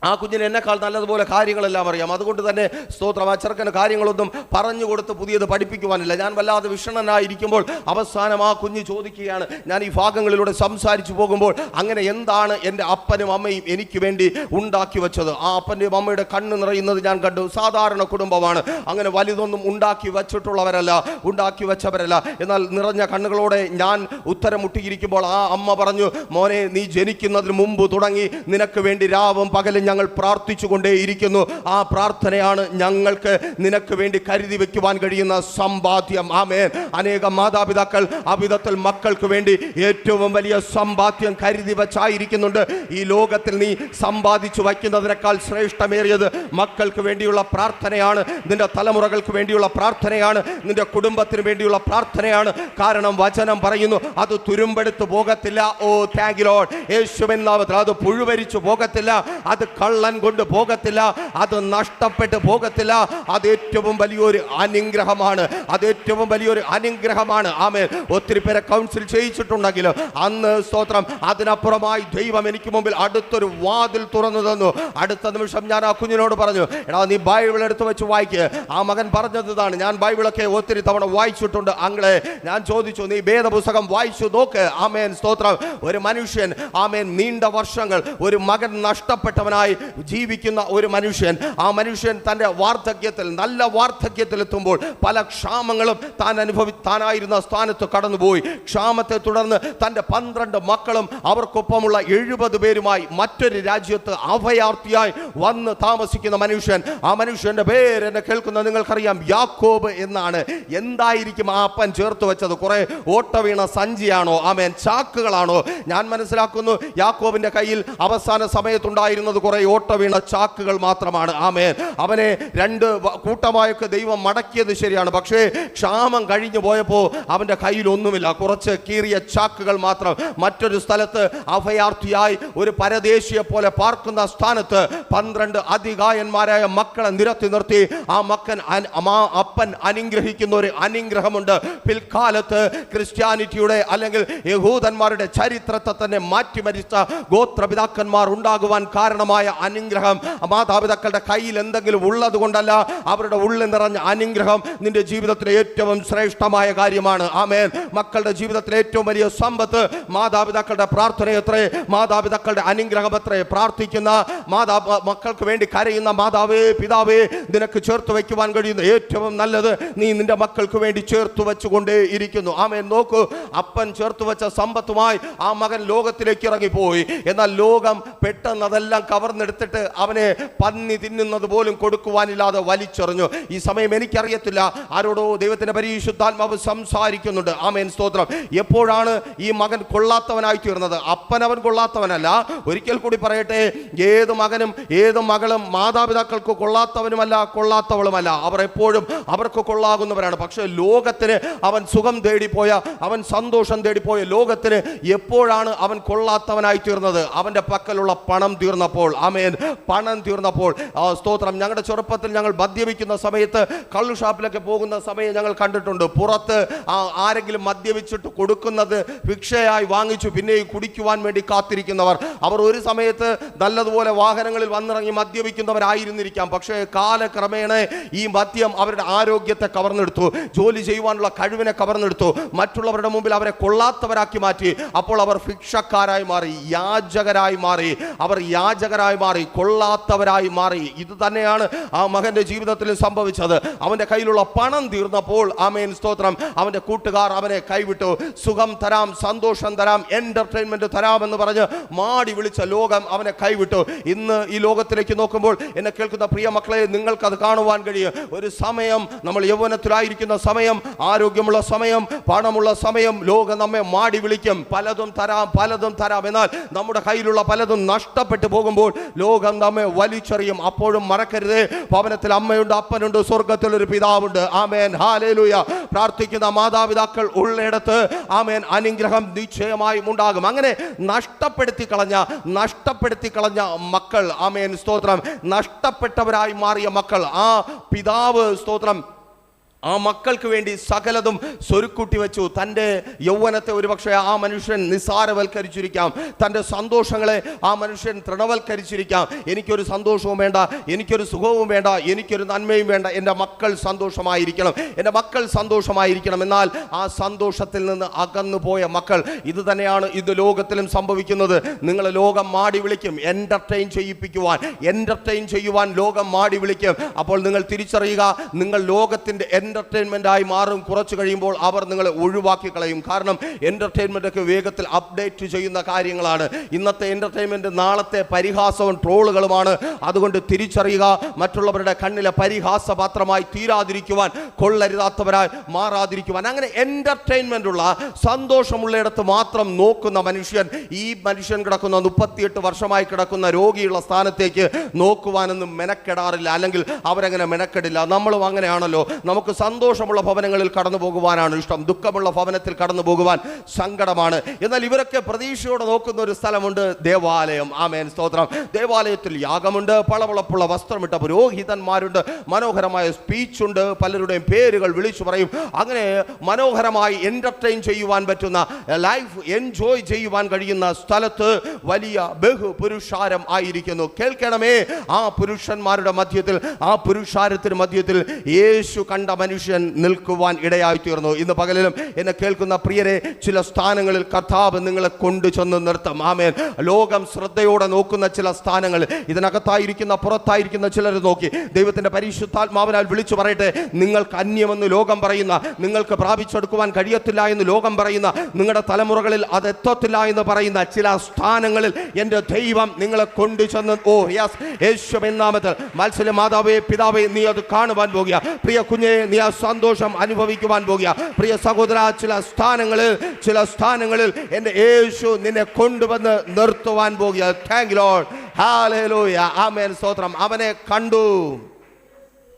ആ കുഞ്ഞിന് എന്നെക്കാൾ നല്ലതുപോലെ കാര്യങ്ങളെല്ലാം അറിയാം. അതുകൊണ്ട് തന്നെ സ്തോത്രം, ആ ചെറുക്കന് കാര്യങ്ങളൊന്നും പറഞ്ഞു കൊടുത്ത് പുതിയത് പഠിപ്പിക്കുവാനില്ല. ഞാൻ വല്ലാതെ വിഷണനായിരിക്കുമ്പോൾ അവസാനം ആ കുഞ്ഞ് ചോദിക്കുകയാണ്, ഞാൻ ഈ ഭാഗങ്ങളിലൂടെ സംസാരിച്ചു പോകുമ്പോൾ, അങ്ങനെ എന്താണ് എൻ്റെ അപ്പനും അമ്മയും എനിക്ക് വേണ്ടി ഉണ്ടാക്കി വെച്ചത്? ആ അപ്പൻ്റെയും അമ്മയുടെ കണ്ണ് നിറയുന്നത് ഞാൻ കണ്ടു. സാധാരണ കുടുംബമാണ്, അങ്ങനെ വലുതൊന്നും ഉണ്ടാക്കി വെച്ചിട്ടുള്ളവരല്ല, ഉണ്ടാക്കി വെച്ചവരല്ല. എന്നാൽ നിറഞ്ഞ കണ്ണുകളോടെ ഞാൻ ഉത്തരം മുട്ടിയിരിക്കുമ്പോൾ ആ അമ്മ പറഞ്ഞു, മോനെ, നീ ജനിക്കുന്നതിന് മുമ്പ് തുടങ്ങി നിനക്ക് വേണ്ടി രാവും പകലും ഞങ്ങൾ പ്രാർത്ഥിച്ചു കൊണ്ടേയിരിക്കുന്നു. ആ പ്രാർത്ഥനയാണ് ഞങ്ങൾക്ക് നിനക്ക് വേണ്ടി കരുതി വെക്കുവാൻ കഴിയുന്ന സമ്പാദ്യം. ആമേൻ. അനേകം മാതാപിതാക്കൾ അവിധത്തിൽ മക്കൾക്ക് വേണ്ടി ഏറ്റവും വലിയ സമ്പാദ്യം കരുതി വച്ചായിരിക്കുന്നുണ്ട്. ഈ ലോകത്തിൽ നീ സമ്പാദിച്ചു വയ്ക്കുന്നതിനേക്കാൾ ശ്രേഷ്ഠമേറിയത് മക്കൾക്ക് വേണ്ടിയുള്ള പ്രാർത്ഥനയാണ്, നിന്റെ തലമുറകൾക്ക് വേണ്ടിയുള്ള പ്രാർത്ഥനയാണ്, നിന്റെ കുടുംബത്തിന് വേണ്ടിയുള്ള പ്രാർത്ഥനയാണ്. കാരണം വചനം പറയുന്നു, അത് തുരുമ്പെടുത്ത് പോകത്തില്ല. ഓ താങ്ക് യു ലോർഡ്. യേശുവിൻ നാമത്തിൽ അത് പുഴുവരിച്ചു പോകത്തില്ല, അത് കള്ളൻ കൊണ്ട് പോകത്തില്ല, അത് നഷ്ടപ്പെട്ടു പോകത്തില്ല. അത് ഏറ്റവും വലിയൊരു അനുഗ്രഹമാണ്, അത് ഏറ്റവും വലിയൊരു അനുഗ്രഹമാണ്. ആമേൻ. ഒത്തിരി പേരെ കൗൺസിൽ ചെയ്യിച്ചിട്ടുണ്ടെങ്കിലും അന്ന് സ്തോത്രം അതിനപ്പുറമായി ദൈവം എനിക്ക് മുമ്പിൽ അടുത്തൊരു വാതിൽ തുറന്നു തന്നു. അടുത്ത നിമിഷം ഞാൻ ആ കുഞ്ഞിനോട് പറഞ്ഞു, എടാ നീ ബൈബിൾ എടുത്ത് വെച്ച് വായിക്കുക. ആ മകൻ പറഞ്ഞത് ഇതാണ്, ഞാൻ ബൈബിളൊക്കെ ഒത്തിരി തവണ വായിച്ചിട്ടുണ്ട് അങ്ങളെ. ഞാൻ ചോദിച്ചു, നീ വേദപുസ്തകം വായിച്ചു നോക്ക്. ആമേൻ, സ്തോത്രം. ഒരു മനുഷ്യൻ ആമേൻ നീണ്ട വർഷങ്ങൾ ഒരു മകൻ നഷ്ടപ്പെട്ടവനായി പരദേശിയായി ജീവിക്കുന്ന ഒരു മനുഷ്യൻ, ആ മനുഷ്യൻ തൻ്റെ വാർദ്ധക്യത്തിൽ, നല്ല വാർദ്ധക്യത്തിലെത്തുമ്പോൾ പല ക്ഷാമങ്ങളും താനായിരുന്ന സ്ഥാനത്ത് കടന്നുപോയി. ക്ഷാമത്തെ തുടർന്ന് തൻ്റെ 12 മക്കളും അവർക്കൊപ്പമുള്ള 70 പേരുമായി മറ്റൊരു രാജ്യത്ത് അഭയാർത്ഥിയായി വന്ന് താമസിക്കുന്ന മനുഷ്യൻ. ആ മനുഷ്യന്റെ പേര് എന്നെ കേൾക്കുന്ന നിങ്ങൾക്കറിയാം, യാക്കോബ് എന്നാണ്. എന്തായിരിക്കും ആ അപ്പൻ ചേർത്ത് വെച്ചത്? കുറെ ഓട്ട വീണ സഞ്ചിയാണോ? ആമേൻ, ചാക്കുകളാണോ? ഞാൻ മനസ്സിലാക്കുന്നു യാക്കോബിന്റെ കയ്യിൽ അവസാന സമയത്തുണ്ടായിരുന്നത് കുറെ ഓട്ട വീണ ചാക്കുകൾ മാത്രമാണ്. ആമേൻ. അവനെ 2 കൂട്ടമായൊക്കെ ദൈവം മടക്കിയത് ശരിയാണ്, പക്ഷേ ക്ഷാമം കഴിഞ്ഞു പോയപ്പോൾ അവന്റെ കയ്യിൽ ഒന്നുമില്ല, കുറച്ച് കീറിയ ചാക്കുകൾ മാത്രം. മറ്റൊരു സ്ഥലത്ത് അഭയാർത്ഥിയായി ഒരു പരദേശിയെ പോലെ പാർക്കുന്ന സ്ഥാനത്ത് 12 അതികായന്മാരായ മക്കളെ നിരത്തി നിർത്തി ആ അപ്പൻ അനുഗ്രഹിക്കുന്ന ഒരു അനുഗ്രഹമുണ്ട്. പിൽക്കാലത്ത് ക്രിസ്ത്യാനിറ്റിയുടെ അല്ലെങ്കിൽ യഹൂദന്മാരുടെ ചരിത്രത്തെ തന്നെ മാറ്റിമരിച്ച ഗോത്രപിതാക്കന്മാർ ഉണ്ടാകുവാൻ കാരണമായ അനുഗ്രഹം മാതാപിതാക്കളുടെ കയ്യിൽ എന്തെങ്കിലും ഉള്ളത് കൊണ്ടല്ല, അവരുടെ ഉള്ളിൽ നിറഞ്ഞ അനുഗ്രഹം നിന്റെ ജീവിതത്തിലെ ഏറ്റവും ശ്രേഷ്ഠമായ കാര്യമാണ്. ആമേൻ. മക്കളുടെ ജീവിതത്തിലെ ഏറ്റവും വലിയ സമ്പത്ത് മാതാപിതാക്കളുടെ പ്രാർത്ഥനയത്രേ, മാതാപിതാക്കളുടെ അനുഗ്രഹം അത്രേ. പ്രാർത്ഥിക്കുന്ന മക്കൾക്ക് വേണ്ടി കരയുന്ന മാതാവേ, പിതാവേ, നിനക്ക് ചേർത്ത് വയ്ക്കുവാൻ കഴിയുന്ന ഏറ്റവും നല്ലത് നീ നിന്റെ മക്കൾക്ക് വേണ്ടി ചേർത്ത് വെച്ചുകൊണ്ടേ ഇരിക്കുന്നു. ആമേൻ. നോക്കൂ, അപ്പൻ ചേർത്ത് വെച്ച സമ്പത്തുമായി ആ മകൻ ലോകത്തിലേക്ക് ഇറങ്ങിപ്പോയി. എന്നാൽ ലോകം പെട്ടെന്ന് അതെല്ലാം കവർന്നെടുത്തിട്ട് അവനെ പന്നി തിന്നുന്നത് പോലും കൊടുക്കുവാനില്ലാതെ വലിച്ചെറിഞ്ഞു. ഈ സമയം എനിക്കറിയത്തില്ല, ആരോടോ ദൈവത്തിന്റെ പരിശുദ്ധാത്മാവ് സംസാരിക്കുന്നുണ്ട്. ആമേൻ, സ്തോത്രം. എപ്പോഴാണ് ഈ മകൻ കൊള്ളാത്തവനായി തീർന്നത്? അപ്പൻ അവൻ കൊള്ളാത്തവനല്ല. ഒരിക്കൽ കൂടി പറയട്ടെ, ഏത് മകനും ഏത് മകളും മാതാപിതാക്കൾക്ക് കൊള്ളാത്തവനുമല്ല, കൊള്ളാത്തവളുമല്ല. അവർ എപ്പോഴും അവർക്ക് കൊള്ളാകുന്നവരാണ്. പക്ഷെ ലോകത്തിന് അവൻ സുഖം തേടിപ്പോയ, അവൻ സന്തോഷം തേടിപ്പോയ ലോകത്തിന് എപ്പോഴാണ് അവൻ കൊള്ളാത്തവനായി തീർന്നത്? അവന്റെ പക്കലുള്ള പണം തീർന്നപ്പോൾ. ആമേൻ. പണം തീർന്നപ്പോൾ. സ്തോത്രം. ഞങ്ങളുടെ ചെറുപ്പത്തിൽ ഞങ്ങൾ മദ്യപിക്കുന്ന സമയത്ത്, കള്ളു ഷാപ്പിലൊക്കെ പോകുന്ന സമയം ഞങ്ങൾ കണ്ടിട്ടുണ്ട്. പുറത്ത് ആരെങ്കിലും മദ്യപിച്ചിട്ട് കൊടുക്കുന്നത് ഭിക്ഷയായി വാങ്ങിച്ചു പിന്നെയും കുടിക്കുവാൻ വേണ്ടി കാത്തിരിക്കുന്നവർ. അവർ ഒരു സമയത്ത് നല്ലതുപോലെ വാഹനങ്ങളിൽ വന്നിറങ്ങി മദ്യപിക്കുന്നവരായിരുന്നിരിക്കാം. പക്ഷേ കാലക്രമേണ ഈ മദ്യം അവരുടെ ആരോഗ്യത്തെ കവർന്നെടുത്തു, ജോലി ചെയ്യുവാനുള്ള കഴിവിനെ കവർന്നെടുത്തു, മറ്റുള്ളവരുടെ മുമ്പിൽ അവരെ കൊള്ളാത്തവരാക്കി മാറ്റി. അപ്പോൾ അവർ ഭിക്ഷക്കാരായി മാറി, യാചകരായി മാറി, അവർ യാചകരായി മാറി, കൊള്ളാത്തവരായി മാറി. ഇത് തന്നെയാണ് ആ മകന്റെ ജീവിതത്തിൽ സംഭവിച്ചത്. അവന്റെ കയ്യിലുള്ള പണം തീർന്നപ്പോൾ, ആമേൻ, സ്തോത്രം, അവന്റെ കൂട്ടുകാർ അവനെ കൈവിട്ടു. സുഖം തരാം, സന്തോഷം തരാം, എന്റർടൈൻമെന്റ് തരാം എന്ന് പറഞ്ഞ് മാടി വിളിച്ച ലോകം അവനെ കൈവിട്ടു. ഇന്ന് ഈ ലോകത്തിലേക്ക് നോക്കുമ്പോൾ എന്നെ കേൾക്കുന്ന പ്രിയ മക്കളെ, നിങ്ങൾക്കത് കാണുവാൻ കഴിയും. ഒരു സമയം, നമ്മൾ യൗവനത്തിലായിരിക്കുന്ന സമയം, ആരോഗ്യമുള്ള സമയം, പണമുള്ള സമയം, ലോകം നമ്മെ മാടി വിളിക്കും, പലതും തരാം, പലതും തരാം. എന്നാൽ നമ്മുടെ കയ്യിലുള്ള പലതും നഷ്ടപ്പെട്ടു പോകുമ്പോൾ ലോകം നമ്മെ വലിച്ചെറിയും. അപ്പോഴും മറക്കരുതേ, ഭവനത്തിൽ അമ്മയുണ്ട്, അപ്പനുണ്ട്, സ്വർഗത്തിൽ ഒരു പിതാവുണ്ട്. ആമേൻ, ഹല്ലേലൂയ. പ്രാർത്ഥിക്കുന്ന മാതാപിതാക്കൾ ഉള്ളിടത്ത്, ആമേൻ, അനുഗ്രഹം നിശ്ചയമായും ഉണ്ടാകും. അങ്ങനെ നഷ്ടപ്പെടുത്തി കളഞ്ഞ മക്കൾ, ആമേൻ, സ്തോത്രം, നഷ്ടപ്പെട്ടവരായി മാറിയ മക്കൾ, ആ പിതാവ്, സ്തോത്രം, ആ മക്കൾക്ക് വേണ്ടി സകലതും സ്വരുക്കൂട്ടി വെച്ചു. തൻ്റെ യൗവനത്തെ ഒരുപക്ഷെ ആ മനുഷ്യൻ നിസ്സാരവൽക്കരിച്ചിരിക്കാം, തൻ്റെ സന്തോഷങ്ങളെ ആ മനുഷ്യൻ തൃണവൽക്കരിച്ചിരിക്കാം. എനിക്കൊരു സന്തോഷവും വേണ്ട, എനിക്കൊരു സുഖവും വേണ്ട, എനിക്കൊരു നന്മയും വേണ്ട, എൻ്റെ മക്കൾ സന്തോഷമായിരിക്കണം, എൻ്റെ മക്കൾ സന്തോഷമായിരിക്കണം. എന്നാൽ ആ സന്തോഷത്തിൽ നിന്ന് അകന്നു പോയ മക്കൾ, ഇത് തന്നെയാണ് ഇത് ലോകത്തിലും സംഭവിക്കുന്നത്. നിങ്ങൾ ലോകം മാടി വിളിക്കും, എൻ്റർടൈൻ ചെയ്യുവാൻ ലോകം മാടി വിളിക്കും. അപ്പോൾ നിങ്ങൾ തിരിച്ചറിയുക, നിങ്ങൾ ലോകത്തിൻ്റെ എന്റർടൈൻമെന്റായി മാറും. കുറച്ച് കഴിയുമ്പോൾ അവർ നിങ്ങളെ ഒഴിവാക്കി കളയും. കാരണം എന്റർടൈൻമെന്റ് ഒക്കെ വേഗത്തിൽ അപ്ഡേറ്റ് ചെയ്യുന്ന കാര്യങ്ങളാണ്. ഇന്നത്തെ എന്റർടൈൻമെന്റ് നാളത്തെ പരിഹാസവും ട്രോളുകളുമാണ്. അതുകൊണ്ട് തിരിച്ചറിയുക, മറ്റുള്ളവരുടെ കണ്ണിലെ പരിഹാസപാത്രമായി തീരാതിരിക്കുവാൻ, കൊള്ളരുതാത്തവരായി മാറാതിരിക്കുവാൻ. അങ്ങനെ എന്റർടൈൻമെന്റ് ഉള്ള, സന്തോഷമുള്ളയിടത്ത് മാത്രം നോക്കുന്ന മനുഷ്യൻ, ഈ മനുഷ്യൻ കിടക്കുന്ന 38 വർഷമായി കിടക്കുന്ന രോഗിയുള്ള സ്ഥാനത്തേക്ക് നോക്കുവാനൊന്നും മെനക്കെടാറില്ല, അല്ലെങ്കിൽ അവരങ്ങനെ മെനക്കെടില്ല. നമ്മളും അങ്ങനെയാണല്ലോ. നമുക്ക് സന്തോഷമുള്ള ഭവനങ്ങളിൽ കടന്നു പോകുവാനാണ് ഇഷ്ടം, ദുഃഖമുള്ള ഭവനത്തിൽ കടന്നു പോകുവാൻ സങ്കടമാണ്. എന്നാൽ ഇവരൊക്കെ പ്രതീക്ഷയോടെ നോക്കുന്ന ഒരു സ്ഥലമുണ്ട്, ദേവാലയം. ആമേൻ, സ്തോത്രം. ദേവാലയത്തിൽ യാഗമുണ്ട്, പളവളപ്പുള്ള വസ്ത്രമിട്ട പുരോഹിതന്മാരുണ്ട്, മനോഹരമായ സ്പീച്ചുണ്ട്, പലരുടെയും പേരുകൾ വിളിച്ചു പറയും. അങ്ങനെ മനോഹരമായി എന്റർടൈൻ ചെയ്യുവാൻ പറ്റുന്ന, ലൈഫ് എൻജോയ് ചെയ്യുവാൻ കഴിയുന്ന സ്ഥലത്ത് വലിയ ബഹുപുരുഷാരം ആയിരിക്കുന്നു. കേൾക്കണമേ, ആ പുരുഷന്മാരുടെ മധ്യത്തിൽ, ആ പുരുഷാരത്തിന് മധ്യത്തിൽ യേശു കണ്ട മനുഷ്യൻ നിൽക്കുവാൻ ഇടയായി തീർന്നു. ഇന്ന് പകലിലും എന്നെ കേൾക്കുന്ന പ്രിയരെ, ചില സ്ഥാനങ്ങളിൽ കർത്താവ് നിങ്ങളെ കൊണ്ടുചെന്ന് നിർത്തും. ആമേൻ. ലോകം ശ്രദ്ധയോടെ നോക്കുന്ന ചില സ്ഥാനങ്ങൾ, ഇതിനകത്തായിരിക്കുന്ന പുറത്തായിരിക്കുന്ന ചിലർ നോക്കി ദൈവത്തിന്റെ പരിശുദ്ധാത്മാവിനാൽ വിളിച്ചു പറയട്ടെ, നിങ്ങൾക്ക് അന്യമെന്ന് ലോകം പറയുന്ന, നിങ്ങൾക്ക് പ്രാപിച്ചെടുക്കുവാൻ കഴിയത്തില്ല എന്ന് ലോകം പറയുന്ന, നിങ്ങളുടെ തലമുറകളിൽ അത് എത്തത്തില്ല എന്ന് പറയുന്ന ചില സ്ഥാനങ്ങളിൽ എൻ്റെ ദൈവം നിങ്ങളെ കൊണ്ടുചെന്ന്, ഓ യെസ്, യേശുവിൻ നാമത്തിൽ മത്സര മാതാവേ, പിതാവേ, നീ അത് കാണുവാൻ പോകുക. പ്രിയ കുഞ്ഞെ, നീ ആ സന്തോഷം അനുഭവിക്കുവാൻ പോകുക. പ്രിയ സഹോദര, ചില സ്ഥാനങ്ങളിൽ എൻ്റെ യേശു നിന്നെ കൊണ്ടുവന്ന് നിർത്തുവാൻ പോകുക. Thank you Lord. ഹല്ലേലൂയ. ആമേൻ. സ്തോത്രം. അവനെ കണ്ടു.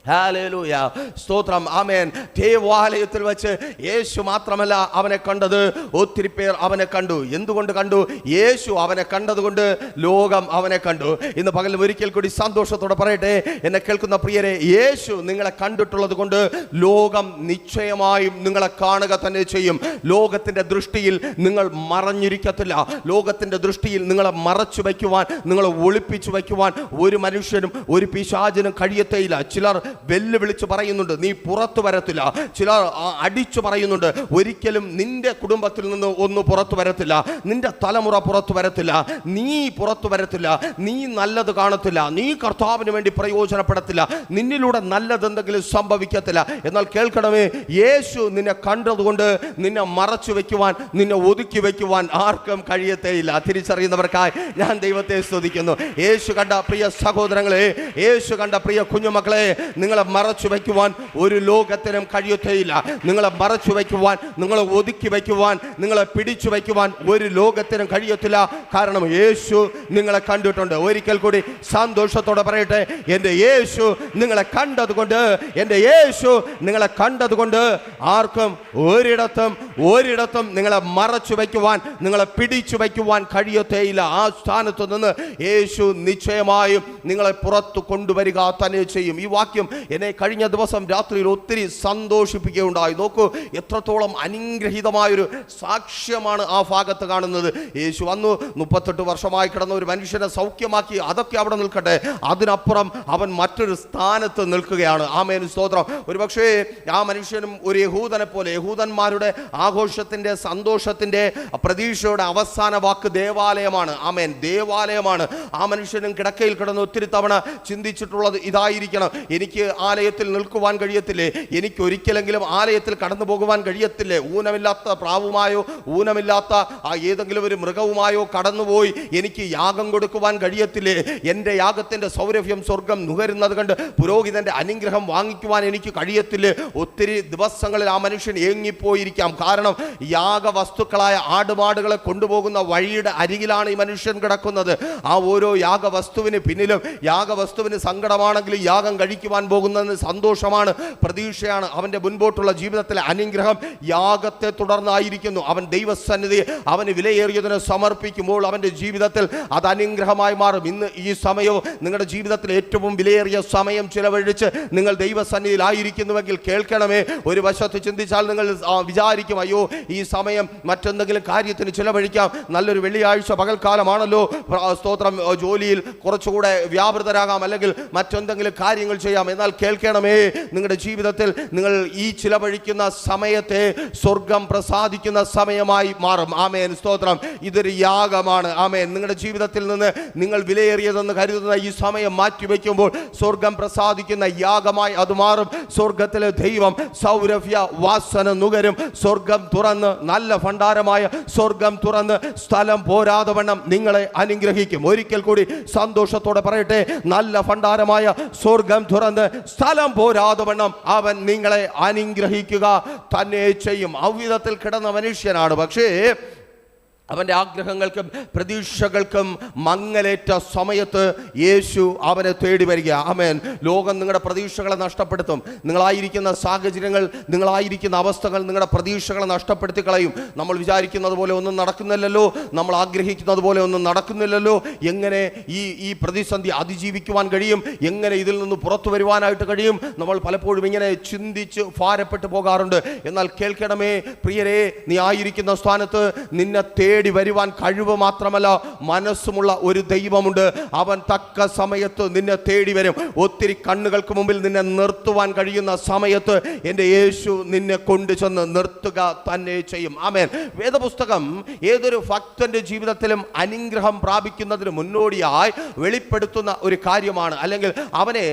ഹല്ലേലൂയ. സ്തോത്രം. ആമേൻ. ദേവാലയത്തിൽ വെച്ച് യേശു മാത്രമല്ല അവനെ കണ്ടത്, ഒത്തിരി പേർ അവനെ കണ്ടു. എന്തുകൊണ്ട് കണ്ടു? യേശു അവനെ കണ്ടതുകൊണ്ട് ലോകം അവനെ കണ്ടു. ഇന്ന് പകൽ ഒരിക്കൽ കൂടി സന്തോഷത്തോടെ പറയട്ടെ, എന്നെ കേൾക്കുന്ന പ്രിയരെ, യേശു നിങ്ങളെ കണ്ടിട്ടുള്ളത് കൊണ്ട് ലോകം നിശ്ചയമായും നിങ്ങളെ കാണുക തന്നെ ചെയ്യും. ലോകത്തിന്റെ ദൃഷ്ടിയിൽ നിങ്ങൾ മറഞ്ഞിരിക്കത്തില്ല. ലോകത്തിന്റെ ദൃഷ്ടിയിൽ നിങ്ങളെ മറച്ചു വയ്ക്കുവാൻ, നിങ്ങളെ ഒളിപ്പിച്ചു വയ്ക്കുവാൻ ഒരു മനുഷ്യനും ഒരു പിശാചിനും കഴിയത്തേയില്ല. ചിലർ വെല്ലുവിളിച്ച് പറയുന്നുണ്ട്, നീ പുറത്തു വരത്തില്ല. ചിലർ അടിച്ചു പറയുന്നുണ്ട്, ഒരിക്കലും നിന്റെ കുടുംബത്തിൽ നിന്ന് ഒന്ന് പുറത്തു വരത്തില്ല, നിന്റെ തലമുറ പുറത്തു വരത്തില്ല, നീ പുറത്തു വരത്തില്ല, നീ നല്ലത് കാണത്തില്ല, നീ കർത്താവിന് വേണ്ടി പ്രയോജനപ്പെടത്തില്ല, നിന്നിലൂടെ നല്ലതെന്തെങ്കിലും സംഭവിക്കത്തില്ല. എന്നാൽ കേൾക്കണമേ, യേശു നിന്നെ കണ്ടതുകൊണ്ട് നിന്നെ മറച്ചു വെക്കുവാൻ, നിന്നെ ഒതുക്കി വെക്കുവാൻ ആർക്കും കഴിയത്തേയില്ല. തിരിച്ചറിയുന്നവർക്കായി ഞാൻ ദൈവത്തെ സ്തുതിക്കുന്നു. യേശു കണ്ട പ്രിയ സഹോദരങ്ങളെ, യേശു കണ്ട പ്രിയ കുഞ്ഞുമക്കളെ, നിങ്ങളെ മറച്ചു വയ്ക്കുവാൻ ഒരു ലോകത്തിനും കഴിയത്തേയില്ല. നിങ്ങളെ മറച്ചു വയ്ക്കുവാൻ, നിങ്ങളെ ഒതുക്കി വയ്ക്കുവാൻ, നിങ്ങളെ പിടിച്ചു വയ്ക്കുവാൻ ഒരു ലോകത്തിനും കഴിയത്തില്ല. കാരണം യേശു നിങ്ങളെ കണ്ടിട്ടുണ്ട്. ഒരിക്കൽ കൂടി സന്തോഷത്തോടെ പറയട്ടെ, എൻ്റെ യേശു നിങ്ങളെ കണ്ടതുകൊണ്ട്, എൻ്റെ യേശു നിങ്ങളെ കണ്ടതുകൊണ്ട് ആർക്കും ഒരിടത്തും നിങ്ങളെ മറച്ചു വയ്ക്കുവാൻ, നിങ്ങളെ പിടിച്ചു വയ്ക്കുവാൻ കഴിയത്തേയില്ല. ആ സ്ഥാനത്ത് നിന്ന് യേശു നിശ്ചയമായും നിങ്ങളെ പുറത്തു കൊണ്ടുവരിക തന്നെ ചെയ്യും. ഈ വാക്യം എന്നെ കഴിഞ്ഞ ദിവസം രാത്രിയിൽ ഒത്തിരി സന്തോഷിപ്പിക്കുകയുണ്ടായി. നോക്കൂ, എത്രത്തോളം അനുഗ്രഹീതമായൊരു സാക്ഷ്യമാണ് ആ ഭാഗത്ത് കാണുന്നത്. യേശു വന്നു, 38 വർഷമായി കിടന്ന ഒരു മനുഷ്യനെ സൗഖ്യമാക്കി. അതൊക്കെ അവിടെ നിൽക്കട്ടെ, അതിനപ്പുറം അവൻ മറ്റൊരു സ്ഥാനത്ത് നിൽക്കുകയാണ്. ആമേൻ. സ്തോത്രം. ഒരു പക്ഷേ ആ മനുഷ്യനും ഒരു യഹൂദനെ പോലെ, യഹൂദന്മാരുടെ ആഘോഷത്തിന്റെ, സന്തോഷത്തിന്റെ, പ്രതീക്ഷയുടെ അവസാന വാക്ക് ദേവാലയമാണ്. ആമേൻ. ദേവാലയമാണ്. ആ മനുഷ്യനും കിടക്കയിൽ കിടന്ന് ഒത്തിരി തവണ ചിന്തിച്ചിട്ടുള്ളത് ഇതായിരിക്കണം, എനിക്ക് ആലയത്തിൽ നിൽക്കുവാൻ കഴിയത്തില്ലേ, എനിക്ക് ഒരിക്കലെങ്കിലും ആലയത്തിൽ കടന്നു പോകുവാൻ കഴിയത്തില്ലേ, ഊനമില്ലാത്ത പ്രാവുമായോ ഊനമില്ലാത്ത ഏതെങ്കിലും ഒരു മൃഗവുമായോ കടന്നുപോയി എനിക്ക് യാഗം കൊടുക്കുവാൻ കഴിയത്തില്ലേ, എൻ്റെ യാഗത്തിൻ്റെ സൗരഭ്യം സ്വർഗം നുകരുന്നത് കണ്ട് പുരോഹിതൻ്റെ അനുഗ്രഹം വാങ്ങിക്കുവാൻ എനിക്ക് കഴിയത്തില്ലേ. ഒത്തിരി ദിവസങ്ങളിൽ ആ മനുഷ്യൻ ഏങ്ങിപ്പോയിരിക്കാം. കാരണം യാഗവസ്തുക്കളായ ആടുമാടുകളെ കൊണ്ടുപോകുന്ന വഴിയുടെ അരികിലാണ് ഈ മനുഷ്യൻ കിടക്കുന്നത്. ആ ഓരോ യാഗവസ്തുവിന് പിന്നിലും, യാഗവസ്തുവിന് സങ്കടമാണെങ്കിലും യാഗം കഴിക്കുവാൻ പോകുന്നതിന് സന്തോഷമാണ്, പ്രതീക്ഷയാണ്. അവൻ്റെ മുൻപോട്ടുള്ള ജീവിതത്തിലെ അനുഗ്രഹം യാഗത്തെ തുടർന്നായിരിക്കുന്നു. അവൻ ദൈവസന്നിധി അവന് വിലയേറിയതിനെ സമർപ്പിക്കുമ്പോൾ അവൻ്റെ ജീവിതത്തിൽ അത് അനുഗ്രഹമായി മാറും. ഇന്ന് ഈ സമയവും നിങ്ങളുടെ ജീവിതത്തിൽ ഏറ്റവും വിലയേറിയ സമയം ചിലവഴിച്ച് നിങ്ങൾ ദൈവസന്നിധിയിലായിരിക്കുന്നുവെങ്കിൽ കേൾക്കണമേ, ഒരു വശത്ത് ചിന്തിച്ചാൽ നിങ്ങൾ വിചാരിക്കും, അയ്യോ ഈ സമയം മറ്റെന്തെങ്കിലും കാര്യത്തിന് ചിലവഴിക്കാം, നല്ലൊരു വെള്ളിയാഴ്ച പകൽക്കാലമാണല്ലോ, സ്തോത്രം, ജോലിയിൽ കുറച്ചുകൂടെ വ്യാപൃതരാകാം, അല്ലെങ്കിൽ മറ്റെന്തെങ്കിലും കാര്യങ്ങൾ ചെയ്യാം. എന്നാൽ കേൾക്കണമേ, നിങ്ങളുടെ ജീവിതത്തിൽ നിങ്ങൾ ഈ ചിലവഴിക്കുന്ന സമയത്തെ സ്വർഗം പ്രസാദിക്കുന്ന സമയമായി മാറും. ആമേൻ. സ്തോത്രം. ഇതൊരു യാഗമാണ്. ആമേൻ. നിങ്ങളുടെ ജീവിതത്തിൽ നിന്ന് നിങ്ങൾ വിലയേറിയതെന്ന് കരുതുന്ന ഈ സമയം മാറ്റിവെക്കുമ്പോൾ സ്വർഗം പ്രസാദിക്കുന്ന യാഗമായി അത് മാറും. സ്വർഗത്തിലെ ദൈവം സൗരഭ്യ വാസന നുകരും. സ്വർഗം തുറന്ന്, നല്ല ഭണ്ഡാരമായ സ്വർഗം തുറന്ന് സ്ഥലം പോരാതെ വണ്ണം നിങ്ങളെ അനുഗ്രഹിക്കും. ഒരിക്കൽ കൂടി സന്തോഷത്തോടെ പറയട്ടെ, നല്ല ഭണ്ഡാരമായ സ്വർഗം തുറന്ന് സ്ഥലം പോരാതെ വണ്ണം അവൻ നിങ്ങളെ അനുഗ്രഹിക്കുക തന്നെ ചെയ്യും. അവിധത്തിൽ കിടന്ന മനുഷ്യനാണ്. പക്ഷേ അവൻ്റെ ആഗ്രഹങ്ങൾക്കും പ്രതീക്ഷകൾക്കും മങ്ങലേറ്റ സമയത്ത് യേശു അവനെ തേടി വരിക. ആമേൻ. ലോകം നിങ്ങളുടെ പ്രതീക്ഷകളെ നഷ്ടപ്പെടുത്തും. നിങ്ങളായിരിക്കുന്ന സാഹചര്യങ്ങൾ, നിങ്ങളായിരിക്കുന്ന അവസ്ഥകൾ നിങ്ങളുടെ പ്രതീക്ഷകളെ നഷ്ടപ്പെടുത്തി കളയും. നമ്മൾ വിചാരിക്കുന്നത് പോലെ ഒന്നും നടക്കുന്നില്ലല്ലോ, നമ്മൾ ആഗ്രഹിക്കുന്നത് പോലെ ഒന്നും നടക്കുന്നില്ലല്ലോ, എങ്ങനെ ഈ പ്രതിസന്ധി അതിജീവിക്കുവാൻ കഴിയും, എങ്ങനെ ഇതിൽ നിന്ന് പുറത്തു വരുവാനായിട്ട് കഴിയും, നമ്മൾ പലപ്പോഴും ഇങ്ങനെ ചിന്തിച്ച് ഭാരപ്പെട്ടു പോകാറുണ്ട്. എന്നാൽ കേൾക്കണമേ പ്രിയരെ, നീ ആയിരിക്കുന്ന സ്ഥാനത്ത് നിന്നെ തേടി തേടി വരുവാൻ കഴിവ് മാത്രമല്ല മനസ്സുമുള്ള ഒരു ദൈവമുണ്ട്. അവൻ തക്ക സമയത്ത് നിന്നെ തേടി വരും. ഒത്തിരി കണ്ണുകൾക്ക് മുമ്പിൽ നിന്നെ നിർത്തുവാൻ കഴിയുന്ന സമയത്ത് എൻ്റെ യേശു നിന്നെ കൊണ്ടുചെന്ന് നിർത്തുക തന്നെ ചെയ്യും. ആമേൻ. വേദപുസ്തകം ഏതൊരു ഭക്തന്റെ ജീവിതത്തിലും അനുഗ്രഹം പ്രാപിക്കുന്നതിന് മുന്നോടിയായി വെളിപ്പെടുത്തുന്ന ഒരു കാര്യമാണ്. അല്ലെങ്കിൽ അവനെ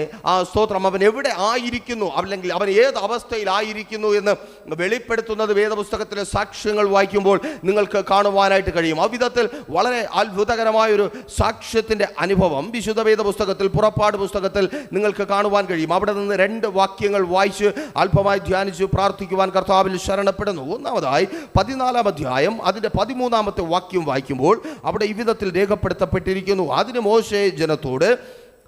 സ്തോത്രം അവൻ എവിടെ ആയിരിക്കുന്നു, അല്ലെങ്കിൽ അവൻ ഏത് അവസ്ഥയിലായിരിക്കുന്നു എന്ന് വെളിപ്പെടുത്തുന്നത് വേദപുസ്തകത്തിലെ സാക്ഷ്യങ്ങൾ വായിക്കുമ്പോൾ നിങ്ങൾക്ക് കാണുവാനായിട്ട് കഴിയും. അവിധത്തിൽ വളരെ അത്ഭുതകരമായൊരു സാക്ഷ്യത്തിൻ്റെ അനുഭവം വിശുദ്ധ വേദപുസ്തകത്തിൽ, പുറപ്പാട് പുസ്തകത്തിൽ നിങ്ങൾക്ക് കാണുവാൻ കഴിയും. അവിടെ നിന്ന് 2 വാക്യങ്ങൾ വായിച്ച് അല്പമായി ധ്യാനിച്ച് പ്രാർത്ഥിക്കുവാൻ കർത്താവിൽ ശരണപ്പെടുന്നു. ഒന്നാമതായി 14-ാം അധ്യായം അതിൻ്റെ 13-ാമത്തെ വാക്യം വായിക്കുമ്പോൾ അവിടെ ഇവിധത്തിൽ രേഖപ്പെടുത്തപ്പെട്ടിരിക്കുന്നു. അതിന് മോശെ ജനത്തോട്,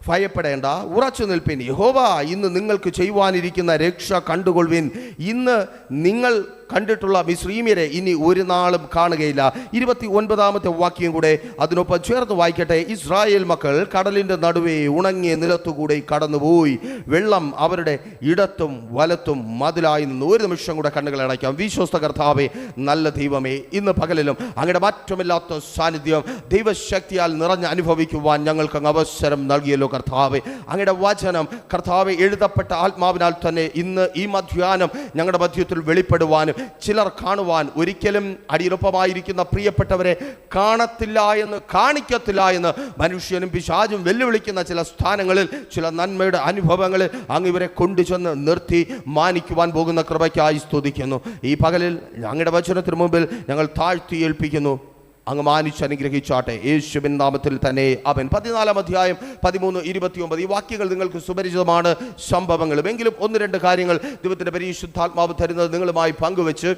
ഭയപ്പെടേണ്ട, ഉറച്ചു നിൽപ്പിൻ, യഹോവ ഇന്ന് നിങ്ങൾക്ക് ചെയ്യുവാനിരിക്കുന്ന രക്ഷ കണ്ടുകൊള്ളുവിൻ. ഇന്ന് നിങ്ങൾ കണ്ടിട്ടുള്ള മിസ്രീമ്യരെ ഇനി ഒരു നാളും കാണുകയില്ല. 29-ാമത്തെ വാക്യം കൂടെ അതിനൊപ്പം ചേർത്ത് വായിക്കട്ടെ. ഇസ്രായേൽ മക്കൾ കടലിൻ്റെ നടുവേ ഉണങ്ങിയ നിലത്തുകൂടെ കടന്നുപോയി. വെള്ളം അവരുടെ ഇടത്തും വലത്തും മതിലായി നിന്ന്. ഒരു നിമിഷം കൂടെ കണ്ണുകൾ അടയ്ക്കാം. വിശ്വസ്ത കർത്താവേ, നല്ല ദൈവമേ, ഇന്ന് പകലിലും അങ്ങയുടെ മാറ്റമില്ലാത്ത സാന്നിധ്യം ദൈവശക്തിയാൽ നിറഞ്ഞ് അനുഭവിക്കുവാൻ ഞങ്ങൾക്ക് അങ്ങ് അവസരം നൽകിയല്ലോ കർത്താവേ. അങ്ങയുടെ വചനം കർത്താവേ എഴുതപ്പെട്ട ആത്മാവിനാൽ തന്നെ ഇന്ന് ഈ മധ്യാഹ്നം ഞങ്ങളുടെ മധ്യത്തിൽ വെളിപ്പെടുവാനും ചിലർ കാണുവാൻ ഒരിക്കലും അടിയൊപ്പമായിരിക്കുന്ന പ്രിയപ്പെട്ടവരെ കാണത്തില്ല എന്ന്, കാണിക്കത്തില്ല എന്ന് മനുഷ്യനും പിശാചും വെല്ലുവിളിക്കുന്ന ചില സ്ഥാനങ്ങളിൽ ചില നന്മയുടെ അനുഭവങ്ങളിൽ അങ്ങ് ഇവരെ കൊണ്ടുചെന്ന് നിർത്തി മാനിക്കുവാൻ പോകുന്ന കൃപയ്ക്കായി സ്തുതിക്കുന്നു. ഈ പകലിൽ അങ്ങയുടെ വചനത്തിന് മുമ്പിൽ ഞങ്ങൾ താഴ്ത്തി ഏൽപ്പിക്കുന്നു. അങ്ങ് മാനിച്ച് അനുഗ്രഹിച്ചാട്ടെ, യേശുവിൻ നാമത്തിൽ തന്നെ അവൻ. 14-ാം അധ്യായം 13-29 ഈ വാക്യങ്ങൾ നിങ്ങൾക്ക് സുപരിചിതമാണ് സംഭവങ്ങളും. എങ്കിലും 1-2 കാര്യങ്ങൾ ദൈവത്തിൻ്റെ പരിശുദ്ധാത്മാവ് തരുന്നത് നിങ്ങളുമായി പങ്കുവെച്ച്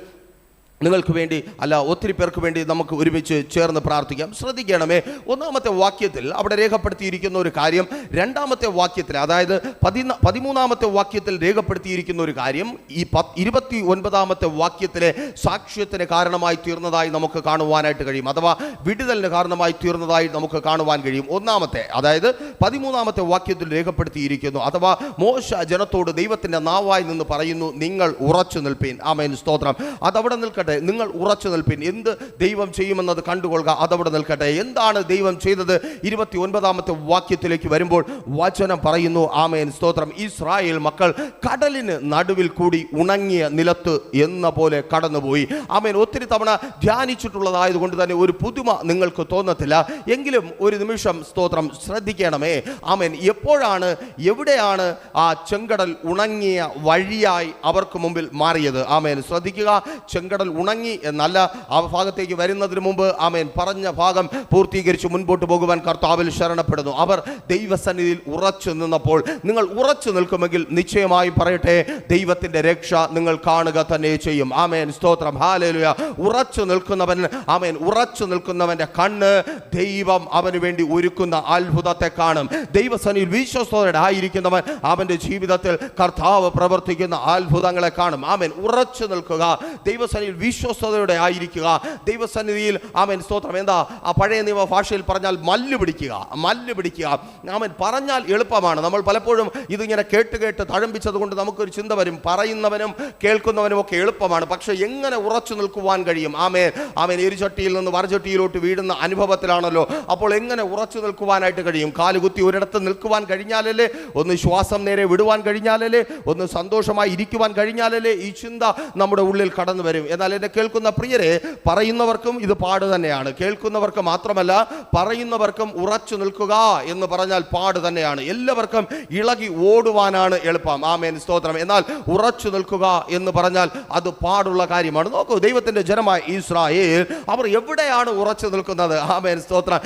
നിങ്ങൾക്ക് വേണ്ടി അല്ല, ഒത്തിരി പേർക്ക് വേണ്ടി നമുക്ക് ഒരുമിച്ച് ചേർന്ന് പ്രാർത്ഥിക്കാം. ശ്രദ്ധിക്കണമേ, 1-ാമത്തെ വാക്യത്തിൽ അവിടെ രേഖപ്പെടുത്തിയിരിക്കുന്ന ഒരു കാര്യം 2-ാമത്തെ വാക്യത്തിൽ, അതായത് 13-ാമത്തെ വാക്യത്തിൽ രേഖപ്പെടുത്തിയിരിക്കുന്ന ഒരു കാര്യം ഈ 29-ാമത്തെ വാക്യത്തിലെ സാക്ഷ്യത്തിന് കാരണമായി തീർന്നതായി നമുക്ക് കാണുവാനായിട്ട് കഴിയും. അഥവാ വിടുതലിന് കാരണമായി തീർന്നതായി നമുക്ക് കാണുവാൻ കഴിയും. ഒന്നാമത്തെ, അതായത് 13-ാമത്തെ വാക്യത്തിൽ രേഖപ്പെടുത്തിയിരിക്കുന്നു. അഥവാ മോശ ജനത്തോട് ദൈവത്തിൻ്റെ നാവായി നിന്ന് പറയുന്നു, നിങ്ങൾ ഉറച്ചു നിൽപ്പീൻ. ആമേൻ, സ്തോത്രം. അതവിടെ നിൽക്കട്ടെ. നിങ്ങൾ ഉറച്ചു നിൽപ്പിൻ. എന്ത് ദൈവം ചെയ്യുമെന്നത് കണ്ടുകൊള്ളുക. അതവിടെ നിൽക്കട്ടെ. എന്താണ് ദൈവം ചെയ്തത്? 29-ാമത്തെ വാക്യത്തിലേക്ക് വരുമ്പോൾ വചനം പറയുന്നു, ആമേൻ, സ്തോത്രം, ഇസ്രായേൽ മക്കൾ കടലിന് നടുവിൽ കൂടി ഉണങ്ങിയ നിലത്ത് എന്ന പോലെ കടന്നുപോയി. ആമേൻ. ഒത്തിരി തവണ ധ്യാനിച്ചിട്ടുള്ളതായതുകൊണ്ട് തന്നെ ഒരു പുതുമ നിങ്ങൾക്ക് തോന്നത്തില്ല. എങ്കിലും ഒരു നിമിഷം സ്തോത്രം ശ്രദ്ധിക്കണമേ. ആമേൻ. എപ്പോഴാണ്, എവിടെയാണ് ആ ചെങ്കടൽ ഉണങ്ങിയ വഴിയായി അവർക്ക് മുമ്പിൽ മാറിയത്? ആമേൻ, ശ്രദ്ധിക്കുക. ചെങ്കടൽ ഉണങ്ങി എന്നല്ല, ആ ഭാഗത്തേക്ക് വരുന്നതിന് മുമ്പ് ആമേൻ പറഞ്ഞ ഭാഗം പൂർത്തീകരിച്ച് മുൻപോട്ട് പോകുവാൻ കർത്താവിൽ ശരണപ്പെടുന്നു. അവർ ദൈവസന്നിധിയിൽ ഉറച്ചു നിന്നപ്പോൾ, നിങ്ങൾ ഉറച്ചു നിൽക്കുമെങ്കിൽ നിശ്ചയമായും പറയട്ടെ, ദൈവത്തിന്റെ രക്ഷ നിങ്ങൾ കാണുക തന്നെ ചെയ്യും. ആമേൻ, സ്തോത്രം, ഹല്ലേലൂയ. ഉറച്ചു നിൽക്കുന്നവൻ, ആമേൻ, ഉറച്ചു നിൽക്കുന്നവന്റെ കണ്ണ് ദൈവം അവന് വേണ്ടി ഒരുക്കുന്ന അത്ഭുതത്തെ കാണും. ദൈവസന്നിധിയിൽ വിശ്വസ്തയോടെ ആയിരിക്കുന്നവൻ അവന്റെ ജീവിതത്തിൽ കർത്താവ് പ്രവർത്തിക്കുന്ന അത്ഭുതങ്ങളെ കാണും. ആമേൻ. ഉറച്ചു നിൽക്കുക, ദൈവസന്നിധിയിൽ വിശ്വസ്തയോടെ ആയിരിക്കുക. ദൈവസന്നിധിയിൽ ആമേൻ, സ്തോത്രം. എന്താ ആ പഴയ നിയമ ഭാഷയിൽ പറഞ്ഞാൽ മല്ല് പിടിക്കുക, മല്ല് പിടിക്കുക. ആമേൻ. പറഞ്ഞാൽ എളുപ്പമാണ്. നമ്മൾ പലപ്പോഴും ഇതിങ്ങനെ കേട്ട് കേട്ട് തഴമ്പിച്ചത് കൊണ്ട് നമുക്കൊരു ചിന്ത വരും, പറയുന്നവനും കേൾക്കുന്നവനും ഒക്കെ എളുപ്പമാണ്. പക്ഷെ എങ്ങനെ ഉറച്ചു നിൽക്കുവാൻ കഴിയും? ആമേൻ, ആമേൻ. എരിചട്ടിയിൽ നിന്ന് വറചട്ടിയിലോട്ട് വീഴുന്ന അനുഭവത്തിലാണല്ലോ. അപ്പോൾ എങ്ങനെ ഉറച്ചു നിൽക്കുവാനായിട്ട് കഴിയും? കാലുകുത്തി ഒരിടത്ത് നിൽക്കുവാൻ കഴിഞ്ഞാലല്ലേ, ഒന്ന് ശ്വാസം നേരെ വിടുവാൻ കഴിഞ്ഞാലല്ലേ, ഒന്ന് സന്തോഷമായി ഇരിക്കുവാൻ കഴിഞ്ഞാലല്ലേ ഈ ചിന്ത നമ്മുടെ ഉള്ളിൽ കടന്നു വരും. എന്നാൽ എന്നെ കേൾക്കുന്ന പ്രിയരെ, പറയുന്നവർക്കും ഇത് പാട് തന്നെയാണ്. കേൾക്കുന്നവർക്ക് മാത്രമല്ല, പറയുന്നവർക്കും ഉറച്ചു നിൽക്കുക എന്ന് പറഞ്ഞാൽ പാട് തന്നെയാണ്. എല്ലാവർക്കും ഇളകി ഓടുവാനാണ് എളുപ്പം. ആമേൻ, സ്തോത്രം. എന്നാൽ ഉറച്ചു നിൽക്കുക എന്ന് പറഞ്ഞാൽ അത് പാടുള്ള കാര്യമാണ്. നോക്കൂ, ദൈവത്തിന്റെ ജനമായ ഇസ്രായേൽ അവർ എവിടെയാണ് ഉറച്ചു നിൽക്കുന്നത്? ആമേൻ, സ്തോത്രം.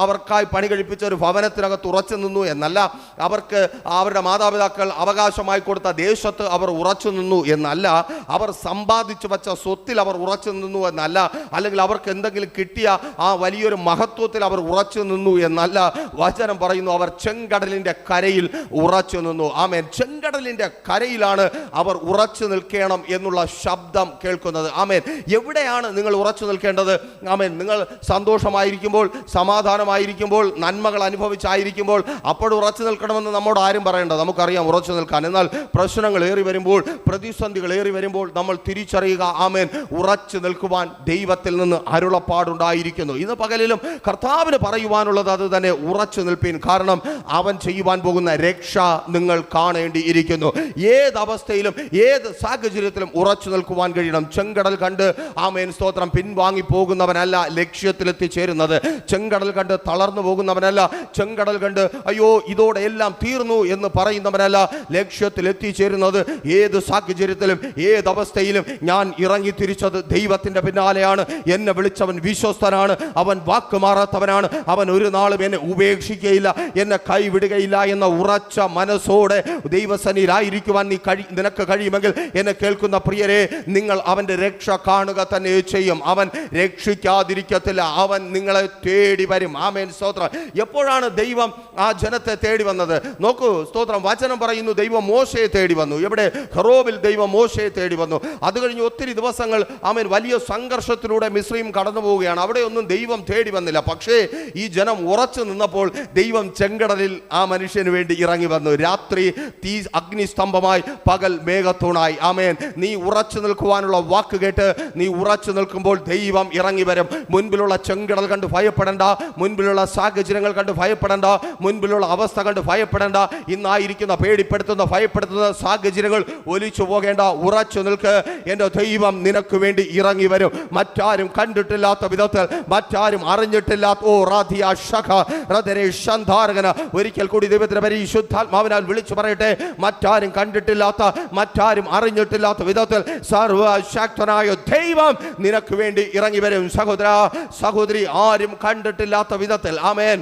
അവർക്കായി പണി കഴിപ്പിച്ച ഒരു ഭവനത്തിനകത്ത് ഉറച്ചു നിന്നു എന്നല്ല, അവർക്ക് അവരുടെ മാതാപിതാക്കൾ അവകാശമായി കൊടുത്ത ദേശത്ത് അവർ ഉറച്ചു നിന്നു എന്നല്ല, അവർ സമ്പാദിച്ചു വച്ച സ്വത്തിൽ അവർ ഉറച്ചു നിന്നു എന്നല്ല, അല്ലെങ്കിൽ അവർക്ക് എന്തെങ്കിലും കിട്ടിയ ആ വലിയൊരു മഹത്വത്തിൽ അവർ ഉറച്ചു നിന്നു എന്നല്ല. വചനം പറയുന്നു, അവർ ചെങ്കടലിന്റെ കരയിൽ ഉറച്ചു നിന്നു. ആമേൻ. ചെങ്കടലിന്റെ കരയിലാണ് അവർ ഉറച്ചു നിൽക്കണം എന്നുള്ള ശബ്ദം കേൾക്കുന്നത്. ആമേൻ. എവിടെയാണ് നിങ്ങൾ ഉറച്ചു നിൽക്കേണ്ടത്? ആമേൻ. നിങ്ങൾ സന്തോഷമായിരിക്കുമ്പോൾ, സമാധാനമായിരിക്കുമ്പോൾ, നന്മകൾ അനുഭവിച്ചായിരിക്കുമ്പോൾ അപ്പോഴും ഉറച്ചു നിൽക്കണമെന്ന് നമ്മോട് ആരും പറയേണ്ട. നമുക്കറിയാം ഉറച്ചു നിൽക്കാൻ. എന്നാൽ പ്രശ്നങ്ങൾ ഏറി വരുമ്പോൾ, പ്രതിസന്ധികൾ ഏറി വരുമ്പോൾ നമ്മൾ തിരിച്ചറിയുക. ആമേൻ. ഉറച്ചു നിൽക്കുവാൻ ദൈവത്തിൽ നിന്ന് അരുളപ്പാടുണ്ടായിരിക്കുന്നു. ഇന്ന് പകലിലും കർത്താവിന് പറയുവാനുള്ളത് അത് തന്നെ, ഉറച്ചു നിൽപ്പീൻ. കാരണം അവൻ ചെയ്യുവാൻ പോകുന്ന രക്ഷ നിങ്ങൾ കാണേണ്ടിയിരിക്കുന്നു. ഏത് അവസ്ഥയിലും ഏത് സാഹചര്യത്തിലും ഉറച്ചു നിൽക്കുവാൻ കഴിയണം. ചെങ്കടൽ കണ്ട് ആമേൻ സ്തോത്രം പിൻവാങ്ങി പോകുന്നവനല്ല ലക്ഷ്യത്തിലെത്തിച്ചേരുന്നത്. ചെങ്കടൽ കണ്ട് തളർന്നു പോകുന്നവനല്ല, ചെങ്കടൽ കണ്ട് അയ്യോ ഇതോടെ എല്ലാം തീർന്നു എന്ന് പറയുന്നവനല്ല ലക്ഷ്യത്തിൽ എത്തിച്ചേരുന്നത്. ഏത് സാഹചര്യത്തിലും ഏത് അവസ്ഥയിലും ഞാൻ ഇറങ്ങി തിരിച്ചത് ദൈവത്തിന്റെ പിന്നാലെയാണ്. എന്നെ വിളിച്ചവൻ വിശ്വസ്തനാണ്, അവൻ വാക്ക് മാറാത്തവനാണ്, അവൻ ഒരു നാളും എന്നെ ഉപേക്ഷിക്കുകയില്ല, എന്നെ കൈവിടുകയില്ല എന്ന ഉറച്ച മനസ്സോടെ ദൈവസന്നിധിയിലായിരിക്കുവാൻ നിനക്ക് കഴിയുമെങ്കിൽ എന്നെ കേൾക്കുന്ന പ്രിയരെ, നിങ്ങൾ അവന്റെ രക്ഷ കാണുക തന്നെ ചെയ്യും. അവൻ രക്ഷിക്കാതിരിക്കത്തില്ല, അവൻ നിങ്ങളെ തേടി വരും. ആമേൻ സ്തോത്രം. എപ്പോഴാണ് ദൈവം ആ ജനത്തെ തേടി വന്നത്? നോക്കൂ സ്തോത്രം, വചനം പറയുന്നു ദൈവം മോശയെ തേടി വന്നു. എവിടെ? ഖറോബിൽ ദൈവം മോശയെ തേടി വന്നു. അത് കഴിഞ്ഞ് ഒത്തിരി ദിവസങ്ങൾ ആമേൻ വലിയ സംഘർഷത്തിലൂടെ മിസ്രയീം കടന്നു പോവുകയാണ്. അവിടെ ഒന്നും ദൈവം തേടി വന്നില്ല. പക്ഷേ ഈ ജനം ഉറച്ചു നിന്നപ്പോൾ ദൈവം ചെങ്കടലിൽ ആ മനുഷ്യന് വേണ്ടി ഇറങ്ങി വന്നു. രാത്രി തീ അഗ്നിസ്തംഭമായി, പകൽ മേഘത്തൂണായി. ആമേൻ. നീ ഉറച്ചു നിൽക്കുവാനുള്ള വാക്ക് കേട്ട് നീ ഉറച്ചു നിൽക്കുമ്പോൾ ദൈവം ഇറങ്ങി വരും. മുൻപിലുള്ള ചെങ്കടൽ കണ്ട് ഭയപ്പെടേണ്ട, മുൻപിലുള്ള സാഹചര്യങ്ങൾ കണ്ട് ഭയപ്പെടേണ്ട, മുൻപിലുള്ള അവസ്ഥ കണ്ട് ഭയപ്പെടേണ്ട, ഇന്നായിരിക്കുന്ന പേടിപ്പെടുത്തുന്ന ഭയപ്പെടുത്തുന്ന സാഹചര്യങ്ങൾ ഒലിച്ചു പോകേണ്ട. ഉറച്ചു നിൽക്ക്, എൻ്റെ ദൈവം നിനക്ക് വേണ്ടി ഇറങ്ങി വരും. മറ്റാരും കണ്ടിട്ടില്ലാത്ത വിധത്തിൽ, മറ്റാരും അറിഞ്ഞിട്ടില്ലാത്ത ഒരിക്കൽ കൂടി ദൈവത്തിന്റെ പരിശുദ്ധാത്മാവിനാൽ വിളിച്ചു പറയട്ടെ, മറ്റാരും കണ്ടിട്ടില്ലാത്ത, മറ്റാരും അറിഞ്ഞിട്ടില്ലാത്ത വിധത്തിൽ സർവശക്തനായ ദൈവം നിനക്ക് വേണ്ടി ഇറങ്ങി വരും. സഹോദര സഹോദരി, ആരും കണ്ടിട്ടില്ലാത്ത വിധത്തിൽ. ആമേൻ.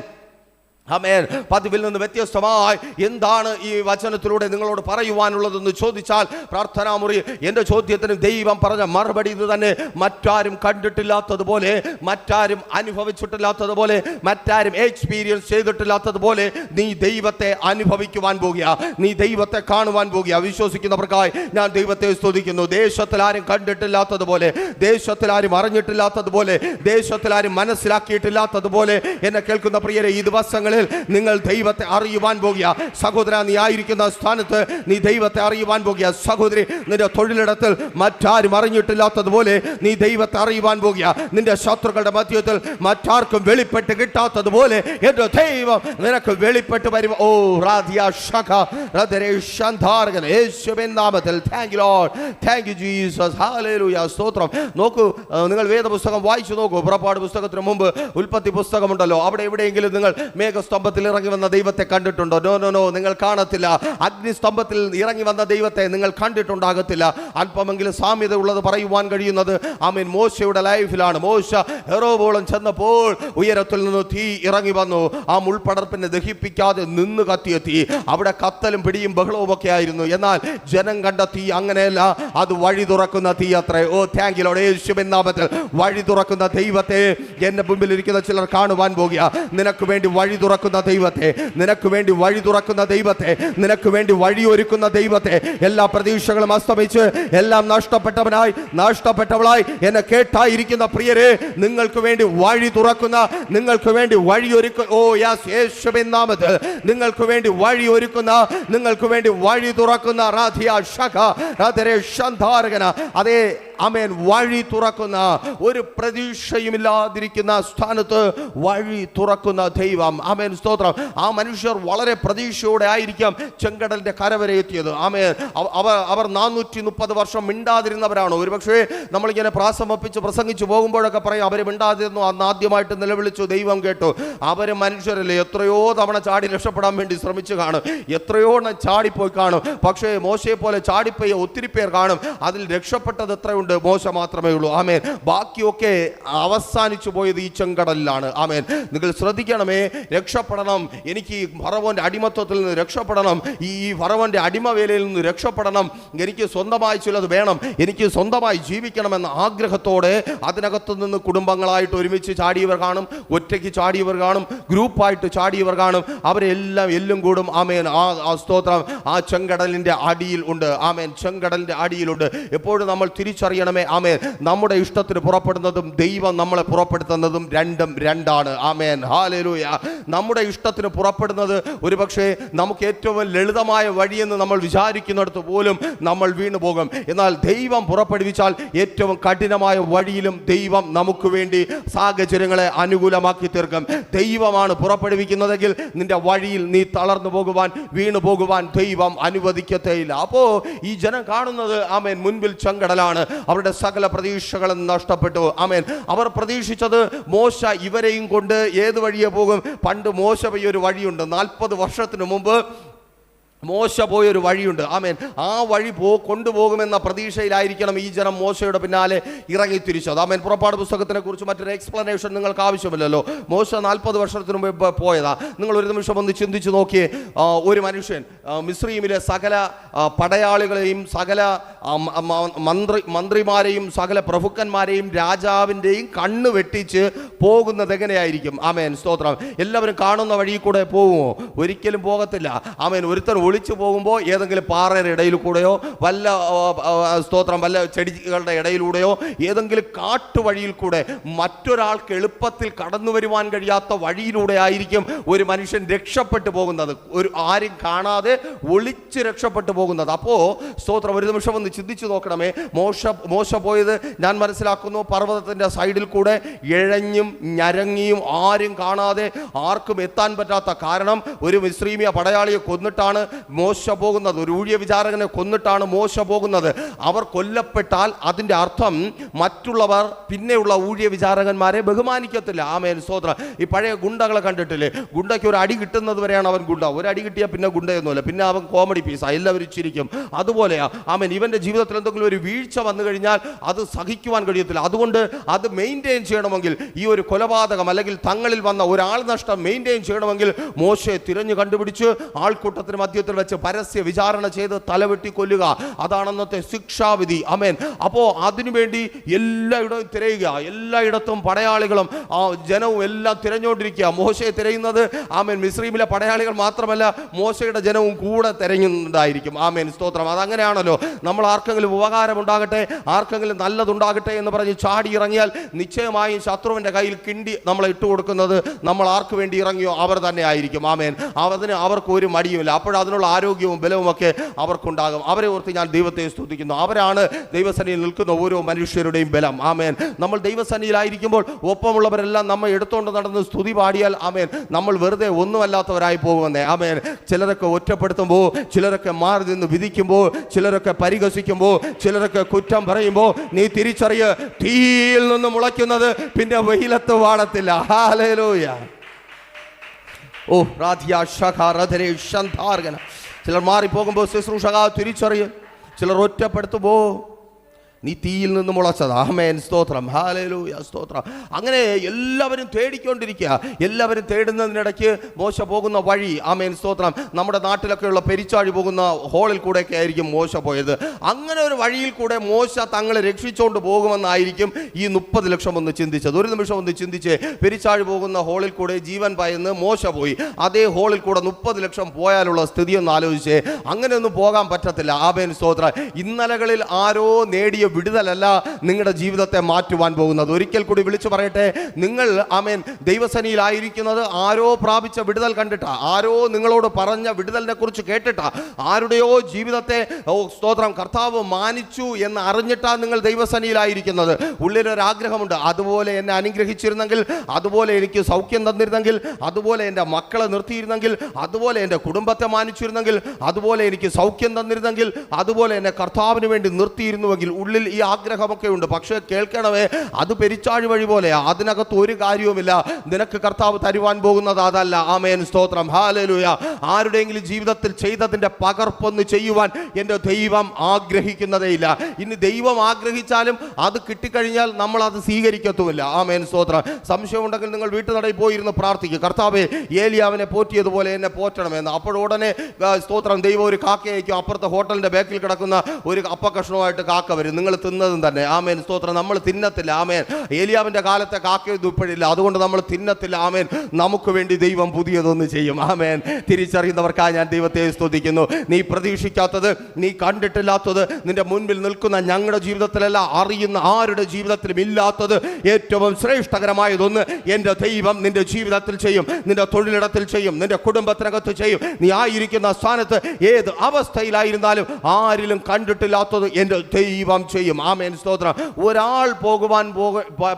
ആമേൻ. പതിവിൽ നിന്ന് വ്യത്യസ്തമായി എന്താണ് ഈ വചനത്തിലൂടെ നിങ്ങളോട് പറയുവാനുള്ളതെന്ന് ചോദിച്ചാൽ, പ്രാർത്ഥനാ മുറി എൻ്റെ ചോദ്യത്തിന് ദൈവം പറഞ്ഞ മറുപടി ഇത് തന്നെ. മറ്റാരും കണ്ടിട്ടില്ലാത്തതുപോലെ, മറ്റാരും അനുഭവിച്ചിട്ടില്ലാത്തതുപോലെ, മറ്റാരും എക്സ്പീരിയൻസ് ചെയ്തിട്ടില്ലാത്തതുപോലെ നീ ദൈവത്തെ അനുഭവിക്കുവാൻ പോകുക, നീ ദൈവത്തെ കാണുവാൻ പോകുക. വിശ്വസിക്കുന്നവർക്കായി ഞാൻ ദൈവത്തെ സ്തുതിക്കുന്നു. ദേശത്തിൽ ആരും കണ്ടിട്ടില്ലാത്തതുപോലെ, ദേശത്തിൽ ആരും അറിഞ്ഞിട്ടില്ലാത്തതുപോലെ, ദേശത്തിൽ ആരും മനസ്സിലാക്കിയിട്ടില്ലാത്തതുപോലെ എന്നെ കേൾക്കുന്ന പ്രിയരെ, ഈ ദിവസങ്ങൾ നിങ്ങൾ ദൈവത്തെ അറിയുവാൻ പോകുക. സഹോദര, നീ ആയിരിക്കുന്ന സ്ഥാനത്ത് നീ ദൈവത്തെ അറിയുവാൻ പോകുക. സഹോദരി, നിന്റെ തൊഴിലിടത്തിൽ മറ്റാരും അറിഞ്ഞിട്ടില്ലാത്തതുപോലെ നീ ദൈവത്തെ അറിയുവാൻ പോകുക. നിന്റെ ശത്രുക്കളുടെ മധ്യത്തിൽ മറ്റാർക്കും വെളിപ്പെട്ട് കിട്ടാത്തതുപോലെ എന്റെ ദൈവം നിനക്ക് വെളിപ്പെട്ട് വരും. ഓ രാധിയ ശഖ രദരേഷന്ധാർഗൻ യേശുവിൻ നാമത്തിൽ. Thank you Lord, thank you Jesus, hallelujah, സ്തോത്രം. നോക്കൂ, നിങ്ങൾ വേദപുസ്തകം വായിച്ചു നോക്കൂ. പുറപ്പാട് പുസ്തകത്തിന് മുമ്പ് ഉൽപ്പത്തി പുസ്തകമുണ്ടല്ലോ, അവിടെ എവിടെയെങ്കിലും നിങ്ങൾ മേഘസ്തംഭത്തിൽ ഇറങ്ങി വന്ന ദൈവത്തെ കണ്ടിട്ടുണ്ടോ? നോ, നിങ്ങൾ കാണത്തില്ല. അഗ്നിസ്തംഭത്തിൽ ഇറങ്ങി വന്ന ദൈവത്തെ നിങ്ങൾ കണ്ടിട്ടുണ്ടാകത്തില്ല. അല്പമെങ്കിലും സാമ്യത ഉള്ളത് പറയുവാൻ കഴിയുന്നത് ആമേൻ മോശയുടെ ലൈഫിലാണ്. മോശ ഹെറോബോളം ചെന്നപ്പോൾ ഉയരത്തിൽ നിന്ന് തീ ഇറങ്ങി വന്നു. ആ മുൾപടർപ്പിനെ ദഹിപ്പിക്കാതെ നിന്ന് കത്തിയ തീ. അവിടെ കത്തലും പിടിയും ബഹളവും ഒക്കെ ആയിരുന്നു. എന്നാൽ ജനം കണ്ട തീ അങ്ങനെയല്ല, അത് വഴി തുറക്കുന്ന തീ അത്രേ. ഓ താങ്ക് യു ലോർഡ്, യേശുവിൻ നാമത്തിൽ. വഴി തുറക്കുന്ന ദൈവത്തെ എന്റെ മുമ്പിൽ ഇരിക്കുന്ന ചിലർ കാണുവാൻ പോകുക. നിനക്ക് വേണ്ടി വഴി തുറക്കുന്ന ദൈവത്തെ, നിനക്ക് വേണ്ടി വഴി തുറക്കുന്ന ദൈവത്തെ, നിനക്ക് വേണ്ടി വഴിയൊരുക്കുന്ന ദൈവത്തെ. എല്ലാ പ്രതീക്ഷകളും അസ്തമിച്ച് എല്ലാം നഷ്ടപ്പെട്ടവളായി എന്നെ കേട്ടായിരിക്കുന്ന പ്രിയരെ, നിങ്ങൾക്ക് വേണ്ടി വഴി തുറക്കുന്ന, നിങ്ങൾക്ക് വേണ്ടി വഴിയൊരുക്കുന്ന, ഓ യെസ് യേശുവിൻ നാമത്തിൽ നിങ്ങൾക്ക് വേണ്ടി വഴിയൊരുക്കുന്ന, നിങ്ങൾക്ക് വേണ്ടി വഴി തുറക്കുന്ന രാധിയ ശഖ രദരേഷന്ധാർഗന. അതേ ആമേൻ, വഴി തുറക്കുന്ന, ഒരു പ്രതീക്ഷയുമില്ലാതിരിക്കുന്ന സ്ഥാനത്ത് വഴി തുറക്കുന്ന ദൈവം. ആമേൻ സ്തോത്രം. ആ മനുഷ്യർ വളരെ പ്രതീക്ഷയോടെ ആയിരിക്കാം ചെങ്കടലിന്റെ കരവരെ എത്തിയത്. ആമേൻ. അവർ 430 വർഷം മിണ്ടാതിരുന്നവരാണോ? ഒരുപക്ഷേ നമ്മളിങ്ങനെ പ്രാസമൊപ്പിച്ച് പ്രസംഗിച്ചു പോകുമ്പോഴൊക്കെ പറയും അവർ മിണ്ടാതിരുന്നു, അന്ന് ആദ്യമായിട്ട് നിലവിളിച്ചു, ദൈവം കേട്ടു. അവർ മനുഷ്യരല്ലേ, എത്രയോ തവണ ചാടി രക്ഷപ്പെടാൻ വേണ്ടി ശ്രമിച്ചു കാണും, എത്രയോ ചാടിപ്പോയി കാണും. പക്ഷേ മോശയെ പോലെ ചാടിപ്പോയി ഒത്തിരി പേർ കാണും. അതിൽ രക്ഷപ്പെട്ടത് എത്രയുണ്ട്? മോശ മാത്രമേ ഉള്ളൂ. ആമേൻ. ബാക്കിയൊക്കെ അവസാനിച്ചു പോയത് ഈ ചെങ്കടലിലാണ്. ആമേൻ. നിങ്ങൾ ശ്രദ്ധിക്കണമേ, രക്ഷപ്പെടണം. എനിക്ക് ഫറവോന്റെ അടിമത്വത്തിൽ നിന്ന് രക്ഷപ്പെടണം, ഈ ഫറവോന്റെ അടിമവേലയിൽ നിന്ന് രക്ഷപ്പെടണം, എനിക്ക് സ്വന്തമായി ചിലത് വേണം, എനിക്ക് സ്വന്തമായി ജീവിക്കണമെന്ന ആഗ്രഹത്തോടെ അതിനകത്ത് നിന്ന് കുടുംബങ്ങളായിട്ട് ഒരുമിച്ച് ചാടിയവർ കാണും, ഒറ്റയ്ക്ക് ചാടിയവർ കാണും, ഗ്രൂപ്പായിട്ട് ചാടിയവർ കാണും. അവരെല്ലാം എല്ലും കൂടും. ആമേൻ. ആ സ്തോത്രം ആ ചെങ്കടലിന്റെ അടിയിൽ ഉണ്ട്. ആമേൻ. ചെങ്കടലിന്റെ അടിയിലുണ്ട്. എപ്പോഴും നമ്മൾ തിരിച്ചറിയണം, തിരിച്ചറിയണമേ. ആമേൻ. നമ്മുടെ ഇഷ്ടത്തിന് പുറപ്പെടുന്നതും ദൈവം നമ്മളെ പുറപ്പെടുത്തുന്നതും രണ്ടും രണ്ടാണ്. ആമേൻ. ഹല്ലേലൂയ. നമ്മുടെ ഇഷ്ടത്തിന് പുറപ്പെടുന്നത് ഒരുപക്ഷെ നമുക്ക് ഏറ്റവും ലളിതമായ വഴിയെന്ന് നമ്മൾ വിചാരിക്കുന്നിടത്ത് പോലും നമ്മൾ വീണു പോകും. എന്നാൽ ദൈവം പുറപ്പെടുവിച്ചാൽ ഏറ്റവും കഠിനമായ വഴിയിലും ദൈവം നമുക്ക് വേണ്ടി സാഹചര്യങ്ങളെ അനുകൂലമാക്കി തീർക്കും. ദൈവമാണ് പുറപ്പെടുവിക്കുന്നതെങ്കിൽ നിന്റെ വഴിയിൽ നീ തളർന്നു പോകുവാൻ, വീണു പോകുവാൻ ദൈവം അനുവദിക്കത്തേയില്ല. അപ്പോ ഈ ജനം കാണുന്നത് ആമേൻ മുൻപിൽ ചെങ്കടലാണ്. അവരുടെ സകല പ്രതീക്ഷകളും നഷ്ടപ്പെട്ടു. ആമേൻ. അവർ പ്രതീക്ഷിച്ചത് മോശ ഇവരെയും കൊണ്ട് ഏത് വഴിയെ പോകും? പണ്ട് മോശ പോയൊരു വഴിയുണ്ട്. 40 വർഷത്തിന് മുമ്പ് മോശ പോയൊരു വഴിയുണ്ട്. ആമേൻ. ആ വഴി കൊണ്ടുപോകുമെന്ന പ്രതീക്ഷയിലായിരിക്കണം ഈ ജനം മോശയുടെ പിന്നാലെ ഇറങ്ങിത്തിരിച്ചത്. ആമേൻ. പുറപ്പാട് പുസ്തകത്തിനെ കുറിച്ച് മറ്റൊരു എക്സ്പ്ലനേഷൻ നിങ്ങൾക്ക് ആവശ്യമില്ലല്ലോ. മോശ 40 വർഷത്തിന് മുമ്പ് പോയതാ. നിങ്ങൾ ഒരു നിമിഷം ഒന്ന് ചിന്തിച്ച് നോക്കിയേ. ഒരു മനുഷ്യൻ മിസ്രയീമിലെ സകല പടയാളികളെയും സകല മന്ത്രിമാരെയും സകല പ്രഭുക്കന്മാരെയും രാജാവിൻ്റെയും കണ്ണ് വെട്ടിച്ച് പോകുന്നത് എങ്ങനെയായിരിക്കും? ആമേൻ. സ്തോത്രം. എല്ലാവരും കാണുന്ന വഴി കൂടെ പോകുമോ? ഒരിക്കലും പോകത്തില്ല. ആമേൻ. ഒരുത്തൻ ഒളിച്ചു പോകുമ്പോൾ ഏതെങ്കിലും പാറയുടെ ഇടയിൽ കൂടെയോ വല്ല ചെടികളുടെ ഇടയിലൂടെയോ ഏതെങ്കിലും കാട്ടുവഴിയിൽ കൂടെ മറ്റൊരാൾക്ക് എളുപ്പത്തിൽ കടന്നു വരുവാൻ കഴിയാത്ത വഴിയിലൂടെ ആയിരിക്കും ഒരു മനുഷ്യൻ രക്ഷപ്പെട്ടു പോകുന്നത്. ആരും കാണാതെ ഒളിച്ച് രക്ഷപ്പെട്ടു പോകുന്നത്. അപ്പോൾ സ്തോത്രം, ഒരു നിമിഷം ഒന്ന് ചിന്തിച്ചു നോക്കണമേ. മോശ പോയത് ഞാൻ മനസ്സിലാക്കുന്നു പർവ്വതത്തിന്റെ സൈഡിൽ കൂടെ ഇഴഞ്ഞും ഞരങ്ങിയും ആരും കാണാതെ ആർക്കും എത്താൻ പറ്റാത്ത, കാരണം ഒരു മിസ്രീമിയ പടയാളിയെ കൊന്നിട്ടാണ് മോശ പോകുന്നത്. ഒരു ഊഴിയ വിചാരകനെ കൊന്നിട്ടാണ് മോശ പോകുന്നത്. അവർ കൊല്ലപ്പെട്ടാൽ അതിൻ്റെ അർത്ഥം മറ്റുള്ളവർ പിന്നെയുള്ള ഊഴിയ വിചാരകന്മാരെ ബഹുമാനിക്കത്തില്ല. ആമേൻ. സ്തോത്രം. ഈ പഴയ ഗുണ്ടകളെ കണ്ടിട്ടില്ലേ? ഗുണ്ടയ്ക്ക് ഒരു അടി കിട്ടുന്നത് വരെയാണ് അവൻ ഗുണ്ട. ഒരു അടി കിട്ടിയാൽ പിന്നെ ഗുണ്ടയൊന്നുമില്ല, പിന്നെ അവൻ കോമഡി പീസാ, എല്ലാവരും ചിരിക്കും. അതുപോലെയാ ആമേൻ. ഇവൻ്റെ ജീവിതത്തിൽ എന്തെങ്കിലും ഒരു വീഴ്ച വന്നു കഴിഞ്ഞാൽ അത് സഹിക്കുവാൻ കഴിയത്തില്ല. അതുകൊണ്ട് അത് മെയിൻറ്റെയിൻ ചെയ്യണമെങ്കിൽ, ഈ ഒരു കൊലപാതകം അല്ലെങ്കിൽ തങ്ങളിൽ വന്ന ഒരാൾ നഷ്ടം മെയിൻറ്റെയിൻ ചെയ്യണമെങ്കിൽ മോശയെ തിരഞ്ഞു കണ്ടുപിടിച്ച് ആൾക്കൂട്ടത്തിന് മധ്യത്തിൽ വെച്ച് പരസ്യ വിചാരണ ചെയ്ത് തലവെട്ടി കൊല്ലുക. അതാണ് അന്നത്തെ ശിക്ഷാവിധി. ആമേൻ. അപ്പോൾ അതിനുവേണ്ടി എല്ലായിടവും തിരയുക. എല്ലായിടത്തും പടയാളികളും ജനവും എല്ലാം തിരഞ്ഞുകൊണ്ടിരിക്കുക. മോശയെ തിരയുന്നത് ആമേൻ മിസ്രയീമിലെ പടയാളികൾ മാത്രമല്ല, മോശയുടെ ജനവും കൂടെ തിരഞ്ഞുണ്ടായിരിക്കും. ആമേൻ. സ്തോത്രം. അതങ്ങനെയാണല്ലോ. നമ്മൾ ആർക്കെങ്കിലും ഉപകാരമുണ്ടാകട്ടെ, ആർക്കെങ്കിലും നല്ലതുണ്ടാകട്ടെ എന്ന് പറഞ്ഞ് ചാടി ഇറങ്ങിയാൽ നിശ്ചയമായും ശത്രുവിൻ്റെ കയ്യിൽ കിണ്ടി നമ്മളെ ഇട്ടുകൊടുക്കുന്നത് നമ്മൾ ആർക്ക് വേണ്ടി ഇറങ്ങിയോ അവർ തന്നെ ആയിരിക്കും. ആമേൻ. അവർക്ക് ഒരു മടിയുമില്ല. അപ്പോഴതിനുള്ള ആരോഗ്യവും ബലവും ഒക്കെ അവർക്കുണ്ടാകും. അവരെ ഓർത്ത് ഞാൻ ദൈവത്തെ സ്തുതിക്കുന്നു. അവരാണ് ദൈവസന്നിധിയിൽ നിൽക്കുന്ന ഓരോ മനുഷ്യരുടെയും ബലം. ആമേൻ. നമ്മൾ ദൈവസന്നിധിയിലായിരിക്കുമ്പോൾ ഒപ്പമുള്ളവരെല്ലാം നമ്മെ എടുത്തുകൊണ്ട് നടന്ന് സ്തുതി പാടിയാൽ ആമേൻ നമ്മൾ വെറുതെ ഒന്നുമല്ലാത്തവരായി പോകുമെന്നേ. ആമേൻ. ചിലരൊക്കെ ഒറ്റപ്പെടുത്തുമ്പോൾ, ചിലരൊക്കെ മാറി നിന്ന് വിധിക്കുമ്പോൾ, ചിലരൊക്കെ പരിഹസിക്കുമ്പോൾ, ചിലരൊക്കെ കുറ്റം പറയുമ്പോൾ നീ തിരിച്ചറിയ, തീയിൽ നിന്ന് മുളയ്ക്കുന്നത് പിന്നെ വെയിലത്ത് വാടത്തില്ല. ഹല്ലേലൂയ. ഓ ചിലർ മാറിപ്പോകുമ്പോൾ ശുശ്രൂഷക തിരിച്ചറിയും. ചിലർ ഒറ്റപ്പെടുത്തുമ്പോൾ നീ തീയിൽ നിന്ന് മുളച്ചത്. ആമേൻ. സ്തോത്രം. ഹല്ലേലൂയ. സ്തോത്രം. അങ്ങനെ എല്ലാവരും തേടിക്കൊണ്ടിരിക്കുക. എല്ലാവരും തേടുന്നതിനിടയ്ക്ക് മോശ പോകുന്ന വഴി, ആമേൻ. സ്തോത്രം, നമ്മുടെ നാട്ടിലൊക്കെയുള്ള പെരിച്ചാഴി പോകുന്ന ഹോളിൽ കൂടെയൊക്കെ ആയിരിക്കും മോശ പോയത്. അങ്ങനെ ഒരു വഴിയിൽ കൂടെ മോശ തങ്ങളെ രക്ഷിച്ചുകൊണ്ട് പോകുമെന്നായിരിക്കും ഈ 30 ലക്ഷം ഒന്ന് ചിന്തിച്ചത്. ഒരു നിമിഷം ഒന്ന് ചിന്തിച്ച്, പെരിച്ചാഴി പോകുന്ന ഹോളിൽ കൂടെ ജീവൻ ഭയന്ന് മോശ പോയി. അതേ ഹോളിൽ കൂടെ 30 ലക്ഷം പോയാലുള്ള സ്ഥിതി ഒന്ന് ആലോചിച്ചേ. അങ്ങനെയൊന്നും പോകാൻ പറ്റത്തില്ല. ആമേൻ. സ്തോത്രം. ഇന്നലകളിൽ ആരോ നേടിയ വിടുതലല്ല നിങ്ങളുടെ ജീവിതത്തെ മാറ്റുവാൻ പോകുന്നത്. ഒരിക്കൽ കൂടി വിളിച്ചു പറയട്ടെ, നിങ്ങൾ ആമേൻ ദൈവസന്നിധിയിലായിരിക്കുന്നത് ആരോ പ്രാപിച്ച വിടുതൽ കണ്ടിട്ടാ, ആരോ നിങ്ങളോട് പറഞ്ഞ വിടുതലിനെ കുറിച്ച് കേട്ടിട്ടാ, ആരുടെയോ ജീവിതത്തെ സ്തോത്രം കർത്താവ് മാനിച്ചു എന്ന് അറിഞ്ഞിട്ടാ നിങ്ങൾ ദൈവസന്നിധിയിലായിരിക്കുന്നത്. ഉള്ളിലൊരാഗ്രഹമുണ്ട്, അതുപോലെ എന്നെ അനുഗ്രഹിച്ചിരുന്നെങ്കിൽ, അതുപോലെ എനിക്ക് സൗഖ്യം തന്നിരുന്നെങ്കിൽ, അതുപോലെ എൻ്റെ മക്കളെ നിർത്തിയിരുന്നെങ്കിൽ, അതുപോലെ എൻ്റെ കുടുംബത്തെ മാനിച്ചിരുന്നെങ്കിൽ, അതുപോലെ എനിക്ക് സൗഖ്യം തന്നിരുന്നെങ്കിൽ, അതുപോലെ എന്നെ കർത്താവിന് വേണ്ടി നിർത്തിയിരുന്നുവെങ്കിൽ. ഉള്ളിൽ ഈ ആഗ്രഹമൊക്കെ ഉണ്ട്. പക്ഷേ കേൾക്കണമേ, അത് പെരിച്ചാഴി വഴി പോലെയാ. അതിനകത്ത് ഒരു കാര്യവുമില്ല. നിനക്ക് കർത്താവ് തരുവാൻ പോകുന്നത് അതല്ല. ആമേൻ. സ്തോത്രം. ഹല്ലേലൂയ. ആരുടെയെങ്കിലും ജീവിതത്തിൽ ചെയ്തതിൻ്റെ പകർപ്പൊന്ന് ചെയ്യുവാൻ എൻ്റെ ദൈവം ആഗ്രഹിക്കുന്നതേയില്ല. ഇനി ദൈവം ആഗ്രഹിച്ചാലും അത് കിട്ടിക്കഴിഞ്ഞാൽ നമ്മൾ അത് സ്വീകരിക്കത്തുമില്ല. ആമേൻ. സ്തോത്രം. സംശയമുണ്ടെങ്കിൽ നിങ്ങൾ വീട്ടുനടയിൽ പോയിരുന്ന് പ്രാർത്ഥിക്കുക, കർത്താവേ ഏലിയാവിനെ പോറ്റിയതുപോലെ എന്നെ പോറ്റണമെന്ന്. അപ്പോഴുടനെ സ്തോത്രം ദൈവം ഒരു കാക്കയയക്കും. അപ്പുറത്തെ ഹോട്ടലിൻ്റെ ബാക്കിൽ കിടക്കുന്ന ഒരു അപ്പക്കഷ്ണവുമായിട്ട് കാക്ക വരും. നിങ്ങൾ നിങ്ങൾ തിന്നതും തന്നെ. ആമേൻ, സ്തോത്രം. നമ്മൾ തിന്നത്തില്ല. ആമേൻ. ഏലിയാവിൻ്റെ കാലത്തെ കാക്കയൊന്നും ഇപ്പോഴില്ല, അതുകൊണ്ട് നമ്മൾ തിന്നത്തില്ല. ആമേൻ. നമുക്ക് വേണ്ടി ദൈവം പുതിയതൊന്ന് ചെയ്യും. ആമേൻ. തിരിച്ചറിയുന്നവർക്കായി ഞാൻ ദൈവത്തെ സ്തുതിക്കുന്നു. നീ പ്രതീക്ഷിക്കാത്തത്, നീ കണ്ടിട്ടില്ലാത്തത്, നിന്റെ മുൻപിൽ നിൽക്കുന്ന ഞങ്ങളുടെ ജീവിതത്തിലല്ല, അറിയുന്ന ആരുടെ ജീവിതത്തിലും ഇല്ലാത്തത്, ഏറ്റവും ശ്രേഷ്ഠകരമായതൊന്ന് എൻ്റെ ദൈവം നിന്റെ ജീവിതത്തിൽ ചെയ്യും, നിന്റെ തൊഴിലിടത്തിൽ ചെയ്യും, നിന്റെ കുടുംബത്തിനകത്ത് ചെയ്യും. നീ ആയിരിക്കുന്ന സ്ഥാനത്ത് ഏത് അവസ്ഥയിലായിരുന്നാലും ആരിലും കണ്ടിട്ടില്ലാത്തത് എൻ്റെ ദൈവം ചെയ്യും. ആമേൻ, സ്തോത്രം. ഒരാൾ പോകുവാൻ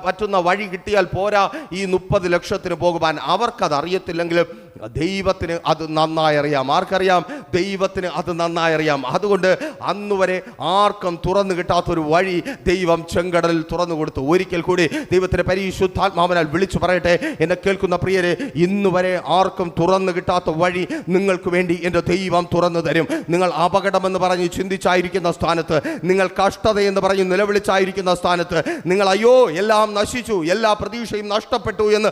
പറ്റുന്ന വഴി കിട്ടിയാൽ പോരാ ഈ 30 ലക്ഷത്തിന് പോകുവാൻ. അവർക്കത് അറിയത്തില്ലെങ്കിലും ദൈവത്തിന് അത് നന്നായി അറിയാം. ആർക്കറിയാം? ദൈവത്തിന് അത് നന്നായി അറിയാം. അതുകൊണ്ട് അന്നുവരെ ആർക്കും തുറന്നു കിട്ടാത്തൊരു വഴി ദൈവം ചെങ്കടലിൽ തുറന്നു കൊടുത്തു. ഒരിക്കൽ കൂടി ദൈവത്തിന്റെ പരിശുദ്ധാത്മാവിനാൽ വിളിച്ചു പറയട്ടെ, എന്നെ കേൾക്കുന്ന പ്രിയരെ, ഇന്നുവരെ ആർക്കും തുറന്നു കിട്ടാത്ത വഴി നിങ്ങൾക്ക് വേണ്ടി എൻ്റെ ദൈവം തുറന്നു തരും. നിങ്ങൾ അപകടമെന്ന് പറഞ്ഞ് ചിന്തിച്ചായിരിക്കുന്ന സ്ഥാനത്ത്, നിങ്ങൾ കഷ്ടതയെന്ന് പറഞ്ഞ് നിലവിളിച്ചായിരിക്കുന്ന സ്ഥാനത്ത്, നിങ്ങൾ അയ്യോ എല്ലാം നശിച്ചു, എല്ലാ പ്രതീക്ഷയും നഷ്ടപ്പെട്ടു എന്ന്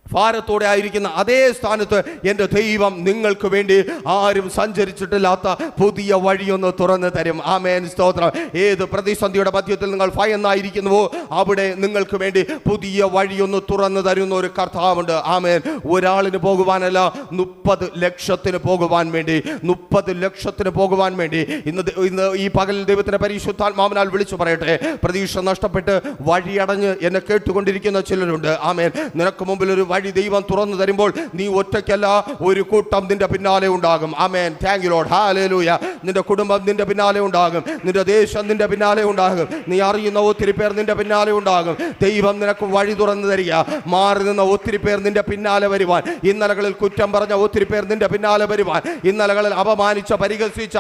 ഭാരത്തോടെ ആയിരിക്കുന്ന അതേ സ്ഥാനത്ത് എൻ്റെ ദൈവം നിങ്ങൾക്ക് വേണ്ടി ആരും സഞ്ചരിച്ചിട്ടില്ലാത്ത പുതിയ വഴിയൊന്ന് തുറന്നു തരും. ആമേൻ, സ്തോത്രം. ഏത് പ്രതിസന്ധിയുടെ മധ്യത്തിൽ നിങ്ങൾ ഭയന്നായിരിക്കുന്നുവോ അവിടെ നിങ്ങൾക്ക് വേണ്ടി പുതിയ വഴിയൊന്ന് തുറന്നു തരുന്ന ഒരു കർത്താവുണ്ട്. ആമേൻ. ഒരാളിന് പോകുവാനല്ല, 30 ലക്ഷത്തിന് പോകുവാൻ വേണ്ടി, 30 ലക്ഷത്തിന് പോകുവാൻ വേണ്ടി ഇന്ന് ഈ പകൽ ദൈവത്തിന്റെ പരിശുദ്ധാത്മാവിനാൽ വിളിച്ചു പറയട്ടെ, പ്രതീക്ഷ നഷ്ടപ്പെട്ട് വഴിയടഞ്ഞ് എന്നെ കേട്ടുകൊണ്ടിരിക്കുന്ന ചിലരുണ്ട്. ആമേൻ. നിനക്ക് മുമ്പിൽ ഒരു വഴി ദൈവം തുറന്നു തരുമ്പോൾ നീ ഒറ്റയ്ക്കല്ല, ഒരു കൂട്ടം നിന്റെ പിന്നാലെ ഉണ്ടാകും. ആമേൻ. Thank you Lord. ഹല്ലേലൂയ. നിന്റെ കുടുംബം നിന്റെ പിന്നാലെ ഉണ്ടാകും, നിന്റെ ദേശം നിന്റെ പിന്നാലെ ഉണ്ടാകും, നീ അറിയുന്ന ഒത്തിരി പേർ നിന്റെ പിന്നാലെ ഉണ്ടാകും. ദൈവം നിനക്ക് വഴി തുറന്നു തരിക. മാറി നിന്ന ഒത്തിരി പേർ നിന്റെ പിന്നാലെ വരുവാൻ, ഇന്നലകളിൽ കുറ്റം പറഞ്ഞ ഒത്തിരി പേർ നിന്റെ പിന്നാലെ വരുവാൻ, ഇന്നലകളിൽ അപമാനിച്ച പരിഹസിച്ച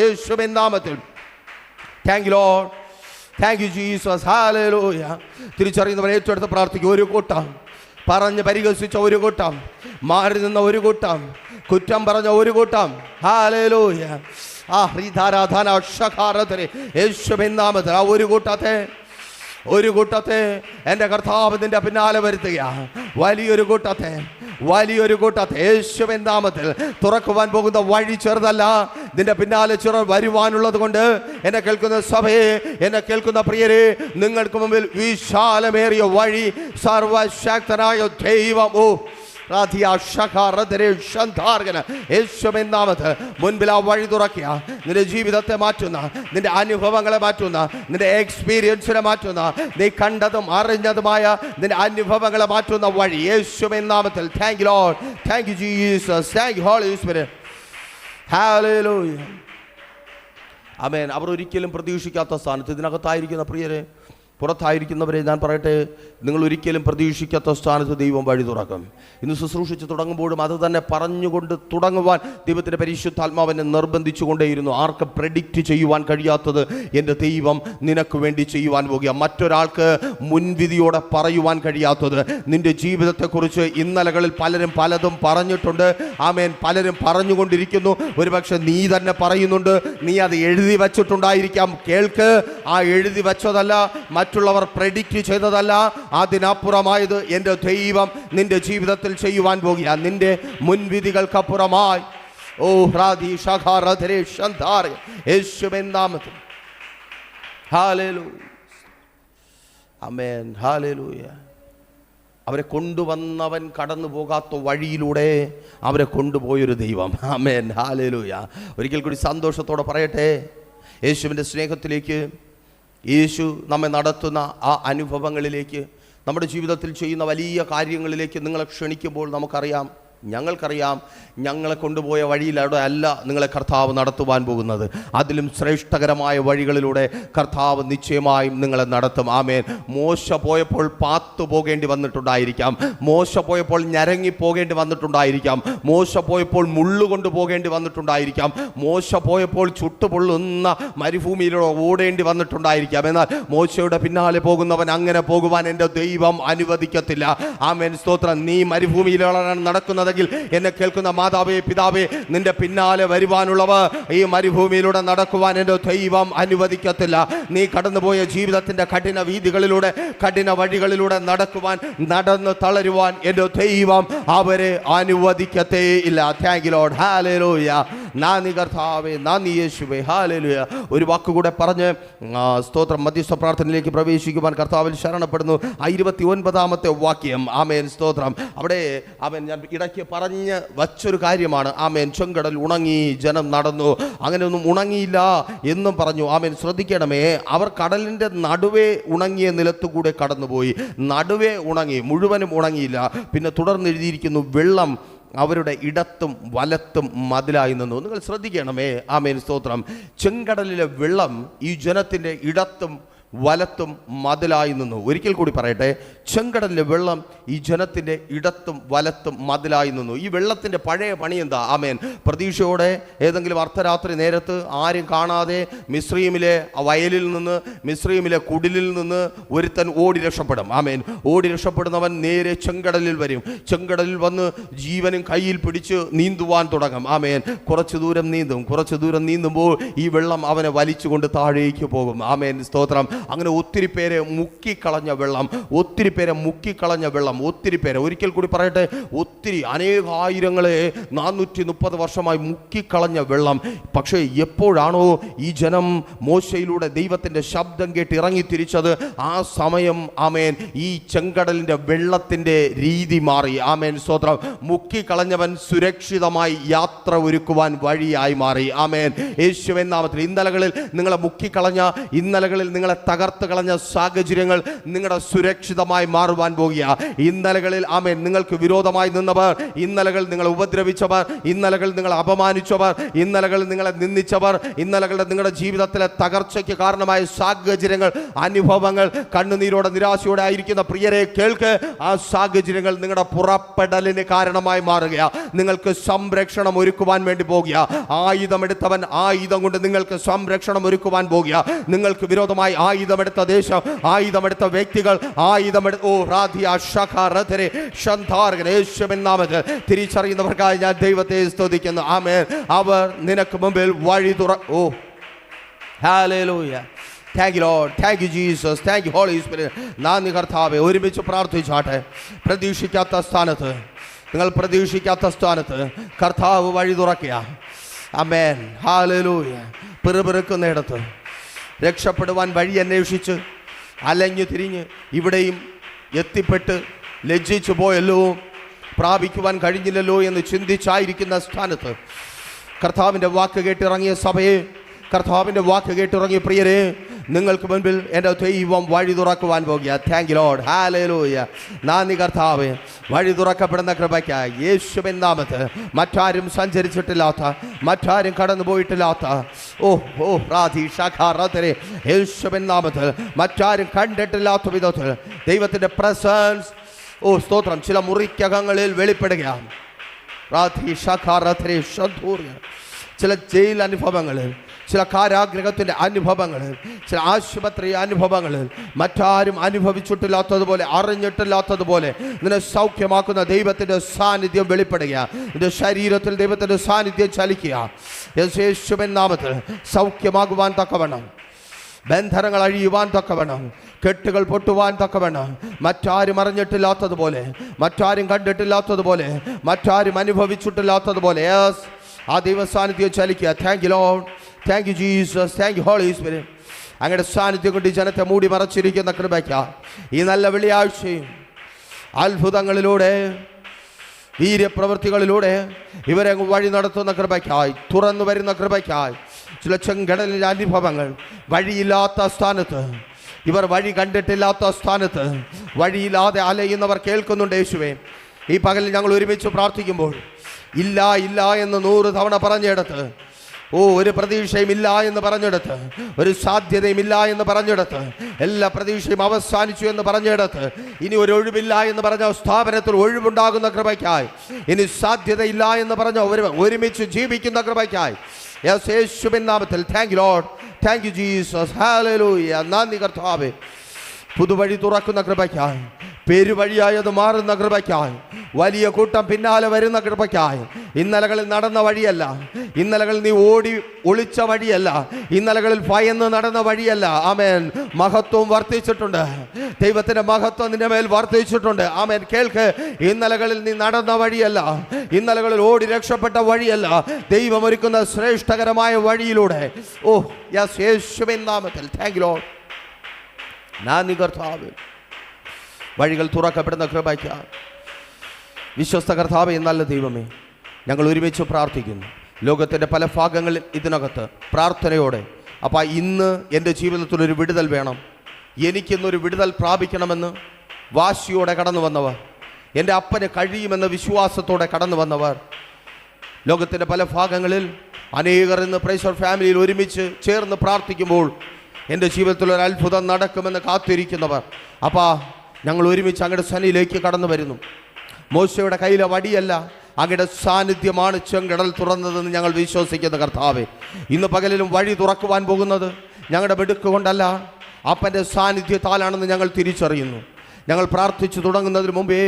യേശുവിൻ നാമത്തിൽ thank you Lord. Thank you Jesus. ഹല്ലേലൂയ. തിരിച്ചറിയുന്നവരെ ഏറ്റെടുത്ത് പ്രാർത്ഥിക്കും. ഒരു കൂട്ടം പറഞ്ഞ് പരിഹസിച്ച ഒരു കൂട്ടം, മാറി നിന്ന ഒരു കൂട്ടം, കുറ്റം പറഞ്ഞ ഒരു കൂട്ടം. ഹല്ലേലൂയ. യേശുവിൻ നാമത്തിൽ ആ ഒരു കൂട്ടത്തെ എൻ്റെ കർത്താവ് നിന്റെ പിന്നാലെ വരുത്തുക. വലിയൊരു കൂട്ടത്തെ യേശുവിൻ നാമത്തിൽ. തുറക്കുവാൻ പോകുന്ന വഴി ചെറുതല്ല, നിന്റെ പിന്നാലെ ചിലർ വരുവാനുള്ളത് കൊണ്ട് എന്നെ കേൾക്കുന്ന സഭയെ, എന്നെ കേൾക്കുന്ന പ്രിയരെ, നിങ്ങൾക്ക് മുമ്പിൽ വിശാലമേറിയ വഴി സർവശക്തനായ ദൈവം മുൻപിൽ ആ വഴി തുറക്കുക. നിന്റെ ജീവിതത്തെ മാറ്റുന്ന, നിന്റെ അനുഭവങ്ങളെ മാറ്റുന്ന, നിന്റെ എക്സ്പീരിയൻസിനെ മാറ്റുന്ന, നീ കണ്ടതും അറിഞ്ഞതുമായ നിന്റെ അനുഭവങ്ങളെ മാറ്റുന്ന വഴി യേശുവിൻ നാമത്തിൽ. Thank you Lord. Thank you Jesus. Thank you Holy Spirit. ഹല്ലേലൂയ. ആമേൻ. അവർ ഒരിക്കലും പ്രതീക്ഷിക്കാത്ത സ്ഥാനത്ത് ഇതിനകത്തായിരിക്കുന്ന പ്രിയരെ, പുറത്തായിരിക്കുന്നവരെ ഞാൻ പറയട്ടെ, നിങ്ങൾ ഒരിക്കലും പ്രതീക്ഷിക്കാത്ത സ്ഥാനത്ത് ദൈവം വഴി തുറക്കും. ഇന്ന് ശുശ്രൂഷിച്ച് തുടങ്ങുമ്പോഴും അത് തന്നെ പറഞ്ഞുകൊണ്ട് തുടങ്ങുവാൻ ദൈവത്തിൻ്റെ പരിശുദ്ധാത്മാവിനെ നിർബന്ധിച്ചുകൊണ്ടേയിരുന്നു. ആർക്ക് പ്രെഡിക്റ്റ് ചെയ്യുവാൻ കഴിയാത്തത് എൻ്റെ ദൈവം നിനക്ക് വേണ്ടി ചെയ്യുവാൻ പോകുക. മറ്റൊരാൾക്ക് മുൻവിധിയോടെ പറയുവാൻ കഴിയാത്തത് നിൻ്റെ ജീവിതത്തെക്കുറിച്ച് ഇന്നലകളിൽ പലരും പലതും പറഞ്ഞിട്ടുണ്ട്. ആമേൻ. പലരും പറഞ്ഞുകൊണ്ടിരിക്കുന്നു. ഒരുപക്ഷെ നീ തന്നെ പറയുന്നുണ്ട്, നീ അത് എഴുതി വച്ചിട്ടുണ്ടായിരിക്കാം. കേൾക്ക്, ആ എഴുതി വച്ചതല്ല, മറ്റുള്ളവർ പ്രെഡിക്റ്റ് ചെയ്തതല്ല, അതിനപ്പുറമായത് എൻ്റെ ദൈവം നിന്റെ ജീവിതത്തിൽ ചെയ്യുവാൻ പോകുക. നിന്റെ മുൻവിധികൾക്കപ്പുറമായി യേശുവിൻ നാമത്തിൽ. ഹല്ലേലൂയ. ആമേൻ. ഹല്ലേലൂയ. അവരെ കൊണ്ടുവന്നവൻ കടന്നു പോകാത്ത വഴിയിലൂടെ അവരെ കൊണ്ടുപോയൊരു ദൈവം. ആമേൻ. ഹല്ലേലൂയ. ഒരിക്കൽ കൂടി സന്തോഷത്തോടെ പറയട്ടെ, യേശുവിൻ്റെ സ്നേഹത്തിലേക്ക്, യേശു നമ്മെ നടത്തുന്ന ആ അനുഭവങ്ങളിലേക്ക്, നമ്മുടെ ജീവിതത്തിൽ ചെയ്യുന്ന വലിയ കാര്യങ്ങളിലേക്ക് നിങ്ങളെ ക്ഷണിക്കുമ്പോൾ ഞങ്ങൾക്കറിയാം ഞങ്ങളെ കൊണ്ടുപോയ വഴിയിലൂടെ അല്ല നിങ്ങളെ കർത്താവ് നടത്തുവാൻ പോകുന്നത്. അതിലും ശ്രേഷ്ഠകരമായ വഴികളിലൂടെ കർത്താവ് നിശ്ചയമായും നിങ്ങളെ നടത്തും. ആമേൻ. മോശ പോയപ്പോൾ പാത്തു പോകേണ്ടി വന്നിട്ടുണ്ടായിരിക്കാം, മോശ പോയപ്പോൾ ഞരങ്ങി പോകേണ്ടി വന്നിട്ടുണ്ടായിരിക്കാം, മോശ പോയപ്പോൾ മുള്ളുകൊണ്ട് പോകേണ്ടി വന്നിട്ടുണ്ടായിരിക്കാം, മോശ പോയപ്പോൾ ചുട്ടുപൊള്ളുന്ന മരുഭൂമിയിലൂടെ ഓടേണ്ടി വന്നിട്ടുണ്ടായിരിക്കാം. എന്നാൽ മോശയുടെ പിന്നാലെ പോകുന്നവൻ അങ്ങനെ പോകുവാൻ എൻ്റെ ദൈവം അനുവദിക്കത്തില്ല. ആമേൻ. സ്തോത്രം. നീ മരുഭൂമിയിലാണ് നടക്കുന്നത്, എന്നെ കേൾക്കുന്ന മാതാവേ, പിതാവേ, നിന്റെ പിന്നാലെ വരുവാനുള്ളവ ഈ മരുഭൂമിയിലൂടെ നടക്കുവാൻ എൻ്റെ ദൈവം അനുവദിക്കത്തില്ല. നീ കടന്നുപോയ ജീവിതത്തിന്റെ കഠിന വീതികളിലൂടെ, കഠിന വഴികളിലൂടെ നടക്കുവാൻ, നടന്ന് തളരുവാൻ എൻ്റെ ദൈവം അവരെ അനുവദിക്കത്തേ ഇല്ല. Thank you Lord. ഹല്ലേലൂയ. നന്ദി കർത്താവേ, നന്ദി യേശുവേ. ഹല്ലേലൂയ. ഒരു വാക്കുകൂടെ പറഞ്ഞ് സ്തോത്രം മധ്യസ്ഥ പ്രാർത്ഥനയിലേക്ക് പ്രവേശിക്കുവാൻ കർത്താവിൽ ശരണപ്പെടുന്നു. 29-ാമത്തെ വാക്യം. ആമേൻ, സ്തോത്രം. അവിടെ ആമേൻ, ഞാൻ ഇടയ്ക്ക് പറഞ്ഞ് വച്ചൊരു കാര്യമാണ്. ആമേൻ, ചെങ്കടൽ ഉണങ്ങി, ജനം നടന്നു. അങ്ങനെയൊന്നും ഉണങ്ങിയില്ല എന്നും പറഞ്ഞു. ആമേൻ, ശ്രദ്ധിക്കണമേ. അവർ കടലിൻ്റെ നടുവേ ഉണങ്ങിയ നിലത്തുകൂടെ കടന്നുപോയി. നടുവേ ഉണങ്ങി, മുഴുവനും ഉണങ്ങിയില്ല. പിന്നെ തുടർന്ന് എഴുതിയിരിക്കുന്നു, വെള്ളം അവരുടെ ഇടത്തും വലത്തും മതിലായി നിന്നു. നിങ്ങൾ ശ്രദ്ധിക്കണമേ. ആമേൻ, സ്തോത്രം. ചെങ്കടലിലെ വെള്ളം ഈ ജനത്തിൻ്റെ ഇടത്തും വലത്തും മതിലായി നിന്നു. ഒരിക്കൽ കൂടി പറയട്ടെ, ചെങ്കടലിലെ വെള്ളം ഈ ജനത്തിൻ്റെ ഇടത്തും വലത്തും മതിലായി നിന്നു. ഈ വെള്ളത്തിൻ്റെ പഴയ പണി എന്താ? ആമേൻ, പ്രതീക്ഷയോടെ ഏതെങ്കിലും അർദ്ധരാത്രി നേരത്ത് ആരും കാണാതെ മിസ്രയീമിലെ വയലിൽ നിന്ന്, മിസ്രയീമിലെ കുടിലിൽ നിന്ന് ഒരുത്തൻ ഓടി രക്ഷപ്പെടും. ആമേൻ, ഓടി രക്ഷപ്പെടുന്നവൻ നേരെ ചെങ്കടലിൽ വരും. ചെങ്കടലിൽ വന്ന് ജീവനും കയ്യിൽ പിടിച്ച് നീന്തുവാൻ തുടങ്ങും. ആമേൻ, കുറച്ച് ദൂരം നീന്തും. കുറച്ച് ദൂരം നീന്തുമ്പോൾ ഈ വെള്ളം അവനെ വലിച്ചുകൊണ്ട് താഴേക്ക് പോകും. ആമേൻ, സ്തോത്രം. അങ്ങനെ ഒത്തിരി പേരെ മുക്കിക്കളഞ്ഞ വെള്ളം, ഒത്തിരി പേരെ മുക്കിക്കളഞ്ഞ വെള്ളം, ഒത്തിരി പേരെ, ഒരിക്കൽ കൂടി പറയട്ടെ, ഒത്തിരി അനേകായിരങ്ങളെ 430 വർഷമായി മുക്കിക്കളഞ്ഞ വെള്ളം. പക്ഷേ എപ്പോഴാണോ ഈ ജനം മോശയിലൂടെ ദൈവത്തിൻ്റെ ശബ്ദം കേട്ട് ഇറങ്ങി തിരിച്ചത്, ആ സമയം ആമേൻ ഈ ചെങ്കടലിൻ്റെ വെള്ളത്തിൻ്റെ രീതി മാറി. ആമേൻ, സ്തോത്രം. മുക്കിക്കളഞ്ഞവൻ സുരക്ഷിതമായി യാത്ര ഒരുക്കുവാൻ വഴിയായി മാറി. ആമേൻ, യേശുവിൻ നാമത്തിൽ. ഇന്നലകളിൽ നിങ്ങളെ മുക്കിക്കളഞ്ഞ, ഇന്നലകളിൽ നിങ്ങളെ തകർത്ത് കളഞ്ഞ സാഹചര്യങ്ങൾ നിങ്ങളുടെ സുരക്ഷിതമായി മാറുവാൻ പോകുക. ഇന്നലകളിൽ ആമേൻ നിങ്ങൾക്ക് വിരോധമായി നിന്നവർ, ഇന്നലകൾ നിങ്ങളെ ഉപദ്രവിച്ചവർ, ഇന്നലകൾ നിങ്ങളെ അപമാനിച്ചവർ, ഇന്നലകൾ നിങ്ങളെ നിന്ദിച്ചവർ, ഇന്നലകളുടെ നിങ്ങളുടെ ജീവിതത്തിലെ തകർച്ചയ്ക്ക് കാരണമായ സാഹചര്യങ്ങൾ, അനുഭവങ്ങൾ, കണ്ണുനീരോടെ നിരാശയോടെ ആയിരിക്കുന്ന പ്രിയരെ കേൾക്ക്. ആ സാഹചര്യങ്ങൾ നിങ്ങളുടെ പുറപ്പെടലിന് കാരണമായി മാറുക. നിങ്ങൾക്ക് സംരക്ഷണം ഒരുക്കുവാൻ വേണ്ടി പോകുക. ആയുധമെടുത്തവൻ ആയുധം കൊണ്ട് നിങ്ങൾക്ക് സംരക്ഷണം ഒരുക്കുവാൻ പോകുക. നിങ്ങൾക്ക് വിരോധമായി ആയുധമെടുത്ത ദേശം, ആയുധമെടുത്ത വ്യക്തികൾ, യേശുവിൻ തിരിച്ചറിയുന്നവർക്കായി ഞാൻ ദൈവത്തെ സ്തുതിക്കുന്നു. ആമേൻ. അവർ നിനക്ക് മുമ്പിൽ വഴി hallelujah. Thank you Lord, thank you Jesus, thank you Holy Spirit. നന്ദി കർത്താവേ. ഒരുമിച്ച് പ്രാർത്ഥിച്ചാട്ടെ. പ്രതീക്ഷിക്കാത്ത സ്ഥാനത്ത്, നിങ്ങൾ പ്രതീക്ഷിക്കാത്ത സ്ഥാനത്ത് കർത്താവ് വഴി തുറക്കുക. ആമേൻ, ഹല്ലേലൂയ. പിറുപിറുക്കുന്നിടത്ത്, രക്ഷപ്പെടുവാൻ വഴി അന്വേഷിച്ച് അലഞ്ഞു തിരിഞ്ഞ് ഇവിടെയും എത്തിപ്പെട്ട് ലജ്ജിച്ചു പോയല്ലോ, പ്രാപിക്കുവാൻ കഴിഞ്ഞില്ലല്ലോ എന്ന് ചിന്തിച്ചായിരിക്കുന്ന സ്ഥാനത്ത് കർത്താവിൻ്റെ വാക്ക് കേട്ടിറങ്ങിയ സഭയെ, കർത്താവിൻ്റെ വാക്ക് കേട്ടിറങ്ങിയ പ്രിയരെ, നിങ്ങൾക്ക് മുൻപിൽ എൻ്റെ ദൈവം വഴി തുറക്കുവാൻ പോകുക. Thank you Lord, hallelujah. നന്ദി കർത്താവേ. വഴി തുറക്കപ്പെടുന്ന കൃപയ്ക്കായി യേശുവിൻ നാമത്തിൽ. മറ്റാരും സഞ്ചരിച്ചിട്ടില്ലാത്ത, മറ്റാരും കടന്നു പോയിട്ടില്ലാത്ത യേശുവിൻ നാമത്തിൽ, മറ്റാരും കണ്ടിട്ടില്ലാത്ത വിധത്തിൽ ദൈവത്തിൻ്റെ പ്രസൻസ് സ്തോത്രം ചില മുറിക്കകങ്ങളിൽ വെളിപ്പെടുക. ചില ജയിൽ അനുഭവങ്ങളിൽ, ചില കാരാഗ്രഹത്തിൻ്റെ അനുഭവങ്ങളിൽ, ചില ആശുപത്രി അനുഭവങ്ങളിൽ, മറ്റാരും അനുഭവിച്ചിട്ടില്ലാത്തതുപോലെ, അറിഞ്ഞിട്ടില്ലാത്തതുപോലെ നിന്നെ സൗഖ്യമാക്കുന്ന ദൈവത്തിൻ്റെ സാന്നിധ്യം വെളിപ്പെടുക. നിന്റെ ശരീരത്തിൽ ദൈവത്തിൻ്റെ സാന്നിധ്യം ചലിക്കുക. യേശുവിൻ നാമത്തിൽ സൗഖ്യമാകുവാൻ തക്കവണ്ണം, ബന്ധനങ്ങൾ അഴിയുവാൻ തക്കവണ്ണം, കെട്ടുകൾ പൊട്ടുവാൻ തക്കവണ്ണം, മറ്റാരും അറിഞ്ഞിട്ടില്ലാത്തതുപോലെ, മറ്റാരും കണ്ടിട്ടില്ലാത്തതുപോലെ, മറ്റാരും അനുഭവിച്ചിട്ടില്ലാത്തതുപോലെ ആ ദൈവ സാന്നിധ്യം ചലിക്കുക. Thank you Lord, thank you Jesus, thank you Holy Spirit. അങ്ങയുടെ സാന്നിധ്യം കൊണ്ട് ജനത്തെ മൂടി മറച്ചിരിക്കുന്ന കൃപയ്ക്ക് ഈ നല്ല വെള്ളിയാഴ്ചയും അത്ഭുതങ്ങളിലൂടെ, വീര്യപ്രവൃത്തികളിലൂടെ ഇവരെ വഴി നടത്തുന്ന കൃപയ്ക്കായി, തുറന്നു വരുന്ന കൃപയ്ക്കായി, ചില ചെങ്കടലിലെ അനുഭവങ്ങൾ, വഴിയില്ലാത്ത സ്ഥാനത്ത്, ഇവർ വഴി കണ്ടിട്ടില്ലാത്ത സ്ഥാനത്ത് വഴിയില്ലാതെ അലയുന്നവർ കേൾക്കുന്നുണ്ട്. യേശുവേ, ഈ പകലിൽ ഞങ്ങൾ ഒരുമിച്ച് പ്രാർത്ഥിക്കുമ്പോൾ ഇല്ല ഇല്ല എന്ന് 100 തവണ പറഞ്ഞെടുത്ത്, ഒരു പ്രതീക്ഷയും ഇല്ല എന്ന് പറഞ്ഞെടുത്ത്, ഒരു സാധ്യതയും ഇല്ല എന്ന് പറഞ്ഞെടുത്ത്, എല്ലാ പ്രതീക്ഷയും അവസാനിച്ചു എന്ന് പറഞ്ഞെടുത്ത്, ഇനി ഒരു ഒഴിവില്ല എന്ന് പറഞ്ഞ സ്ഥാപനത്തിൽ ഒഴിവുണ്ടാകുന്ന കൃപയ്ക്കായി, ഇനി സാധ്യതയില്ല എന്ന് പറഞ്ഞ ഒരുമിച്ച് ജീവിക്കുന്ന കൃപയ്ക്കായി യേശുവിൻ നാമത്തിൽ. Thank you Lord, thank you Jesus, hallelujah. നന്ദി കർത്താവേ. പുതുവഴി തുറക്കുന്ന കൃപയ്ക്കായി, പേരുവഴിയായത് മാറുന്ന കൃപയ്ക്കായി, വലിയ കൂട്ടം പിന്നാലെ വരുന്ന കൃപയ്ക്കായി. ഇന്നലകളിൽ നടന്ന വഴിയല്ല, ഇന്നലകളിൽ നീ ഓടി ഒളിച്ച വഴിയല്ല, ഇന്നലകളിൽ ഭയന്ന് നടന്ന വഴിയല്ല. ആമേൻ. മഹത്വം വർദ്ധിച്ചിട്ടുണ്ട്. ദൈവത്തിന്റെ മഹത്വം നിന്റെ മേൽ വർദ്ധിച്ചിട്ടുണ്ട്. ആമേൻ. കേൾക്ക്, ഇന്നലകളിൽ നീ നടന്ന വഴിയല്ല, ഇന്നലകളിൽ ഓടി രക്ഷപ്പെട്ട വഴിയല്ല, ദൈവം ഒരുക്കുന്ന ശ്രേഷ്ഠകരമായ വഴിയിലൂടെ. ഓ യെസ്, യേശുവിൻ നാമത്തിൽ താങ്ക് യു ലോർഡ്. നന്ദി കർത്താവേ. വഴികൾ തുറക്കപ്പെടുന്ന കൃപയ്ക്കായി. വിശ്വസ്ത കർത്താവേ, നല്ല ദൈവമേ, ഞങ്ങൾ ഒരുമിച്ച് പ്രാർത്ഥിക്കുന്നു. ലോകത്തിൻ്റെ പല ഭാഗങ്ങളിൽ ഇതിനകത്ത് പ്രാർത്ഥനയോടെ അപ്പം ഇന്ന് എൻ്റെ ജീവിതത്തിലൊരു വിടുതൽ വേണം, എനിക്കിന്നൊരു വിടുതൽ പ്രാപിക്കണമെന്ന് വാശിയോടെ കടന്നു വന്നവർ, എൻ്റെ അപ്പന് കഴിയുമെന്ന വിശ്വാസത്തോടെ കടന്നു വന്നവർ, ലോകത്തിൻ്റെ പല ഭാഗങ്ങളിൽ അനേകർ ഇന്ന് പ്രൈസർ ഫാമിലിയിൽ ഒരുമിച്ച് ചേർന്ന് പ്രാർത്ഥിക്കുമ്പോൾ എൻ്റെ ജീവിതത്തിൽ ഒരു അത്ഭുതം നടക്കുമെന്ന് കാത്തിരിക്കുന്നവർ, അപ്പാ ഞങ്ങൾ ഒരുമിച്ച് അങ്ങയുടെ സന്നിധിയിലേക്ക് കടന്നു വരുന്നു. മോശയുടെ കയ്യിലെ വടിയല്ല, അങ്ങയുടെ സാന്നിധ്യമാണ് ചെങ്കടൽ തുറന്നതെന്ന് ഞങ്ങൾ വിശ്വസിക്കുന്ന കർത്താവേ, ഇന്ന് പകലിലും വഴി തുറക്കുവാൻ പോകുന്നത് ഞങ്ങളുടെ മിടുക്ക് കൊണ്ടല്ല, അപ്പൻ്റെ സാന്നിധ്യത്താലാണെന്ന് ഞങ്ങൾ തിരിച്ചറിയുന്നു. ഞങ്ങൾ പ്രാർത്ഥിച്ചു തുടങ്ങുന്നതിന് മുമ്പേ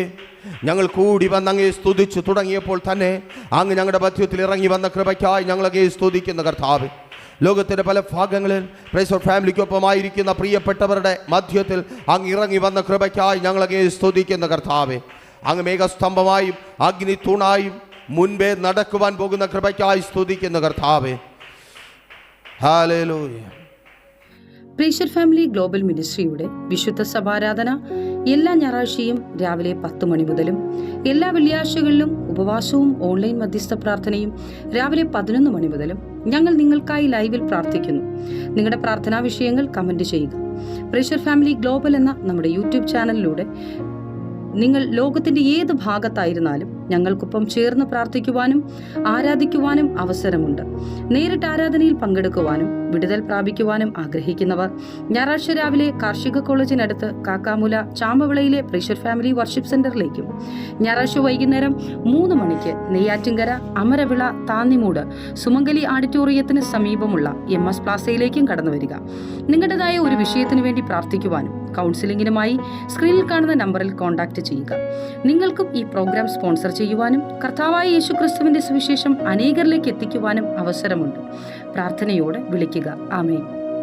ഞങ്ങൾ കൂടി വന്ന് അങ്ങേ സ്തുതിച്ച് തുടങ്ങിയപ്പോൾ തന്നെ അങ്ങ് ഞങ്ങളുടെ മധ്യത്തിൽ ഇറങ്ങി വന്ന കൃപയ്ക്കായി ഞങ്ങളങ്ങേ സ്തുതിക്കുന്ന കർത്താവേ. ലോകത്തിൻ്റെ പല ഭാഗങ്ങളിൽ പ്രൈസർ ഫാമിലിക്കൊപ്പമായിരിക്കുന്ന പ്രിയപ്പെട്ടവരുടെ മധ്യത്തിൽ അങ്ങ് ഇറങ്ങി വന്ന കൃപയ്ക്കായി ഞങ്ങളങ്ങേ സ്തുതിക്കുന്ന കർത്താവേ. അങ്ങ് മേഘസ്തംഭമായും അഗ്നി തൂണായും മുൻപേ നടക്കുവാൻ പോകുന്ന കൃപയ്ക്കായി സ്തുതിക്കുന്ന കർത്താവേ. ഹല്ലേലൂയ. പ്രേഷർ ഫാമിലി ഗ്ലോബൽ മിനിസ്ട്രിയുടെ വിശുദ്ധ സഭാരാധന എല്ലാ ഞായറാഴ്ചയും രാവിലെ 10 മണി മുതലും എല്ലാ വെള്ളിയാഴ്ചകളിലും ഉപവാസവും ഓൺലൈൻ മധ്യസ്ഥ പ്രാർത്ഥനയും രാവിലെ 11 മണി മുതലും ഞങ്ങൾ നിങ്ങൾക്കായി ലൈവിൽ പ്രാർത്ഥിക്കുന്നു. നിങ്ങളുടെ പ്രാർത്ഥനാ വിഷയങ്ങൾ കമന്റ് ചെയ്യുക. പ്രേഷർ ഫാമിലി ഗ്ലോബൽ എന്ന നമ്മുടെ യൂട്യൂബ് ചാനലിലൂടെ നിങ്ങൾ ലോകത്തിന്റെ ഏത് ഭാഗത്തായിരുന്നാലും ഞങ്ങൾക്കൊപ്പം ചേർന്ന് പ്രാർത്ഥിക്കുവാനും ആരാധിക്കുവാനും അവസരമുണ്ട്. നേരിട്ട് ആരാധനയിൽ പങ്കെടുക്കുവാനും വിടുതൽ പ്രാപിക്കുവാനും ആഗ്രഹിക്കുന്നവർ ഞായറാഴ്ച രാവിലെ കാർഷിക കോളേജിനടുത്ത് കാക്കാമുല ചാമ്പവിളയിലെ പ്രേഷർ ഫാമിലി വർഷിപ്പ് സെന്ററിലേക്കും ഞായറാഴ്ച വൈകുന്നേരം 3 മണിക്ക് നെയ്യാറ്റിൻകര അമരവിള താന്നിമൂട് സുമംഗലി ഓഡിറ്റോറിയത്തിന് സമീപമുള്ള MS പ്ലാസയിലേക്കും കടന്നു വരിക. നിങ്ങളുടേതായ ഒരു വിഷയത്തിന് വേണ്ടി പ്രാർത്ഥിക്കുവാനും കൗൺസിലിംഗിനുമായി സ്ക്രീനിൽ കാണുന്ന നമ്പറിൽ കോൺടാക്ട് ചെയ്യുക. നിങ്ങൾക്കും ഈ പ്രോഗ്രാം സ്പോൺസർ ചെയ്യുവാനും കർത്താവായ യേശുക്രിസ്തുവിന്റെ സുവിശേഷം അനേകരിലേക്ക് എത്തിക്കുവാനും അവസരമുണ്ട്. പ്രാർത്ഥനയോടെ വിളിക്കുക. ആമേൻ.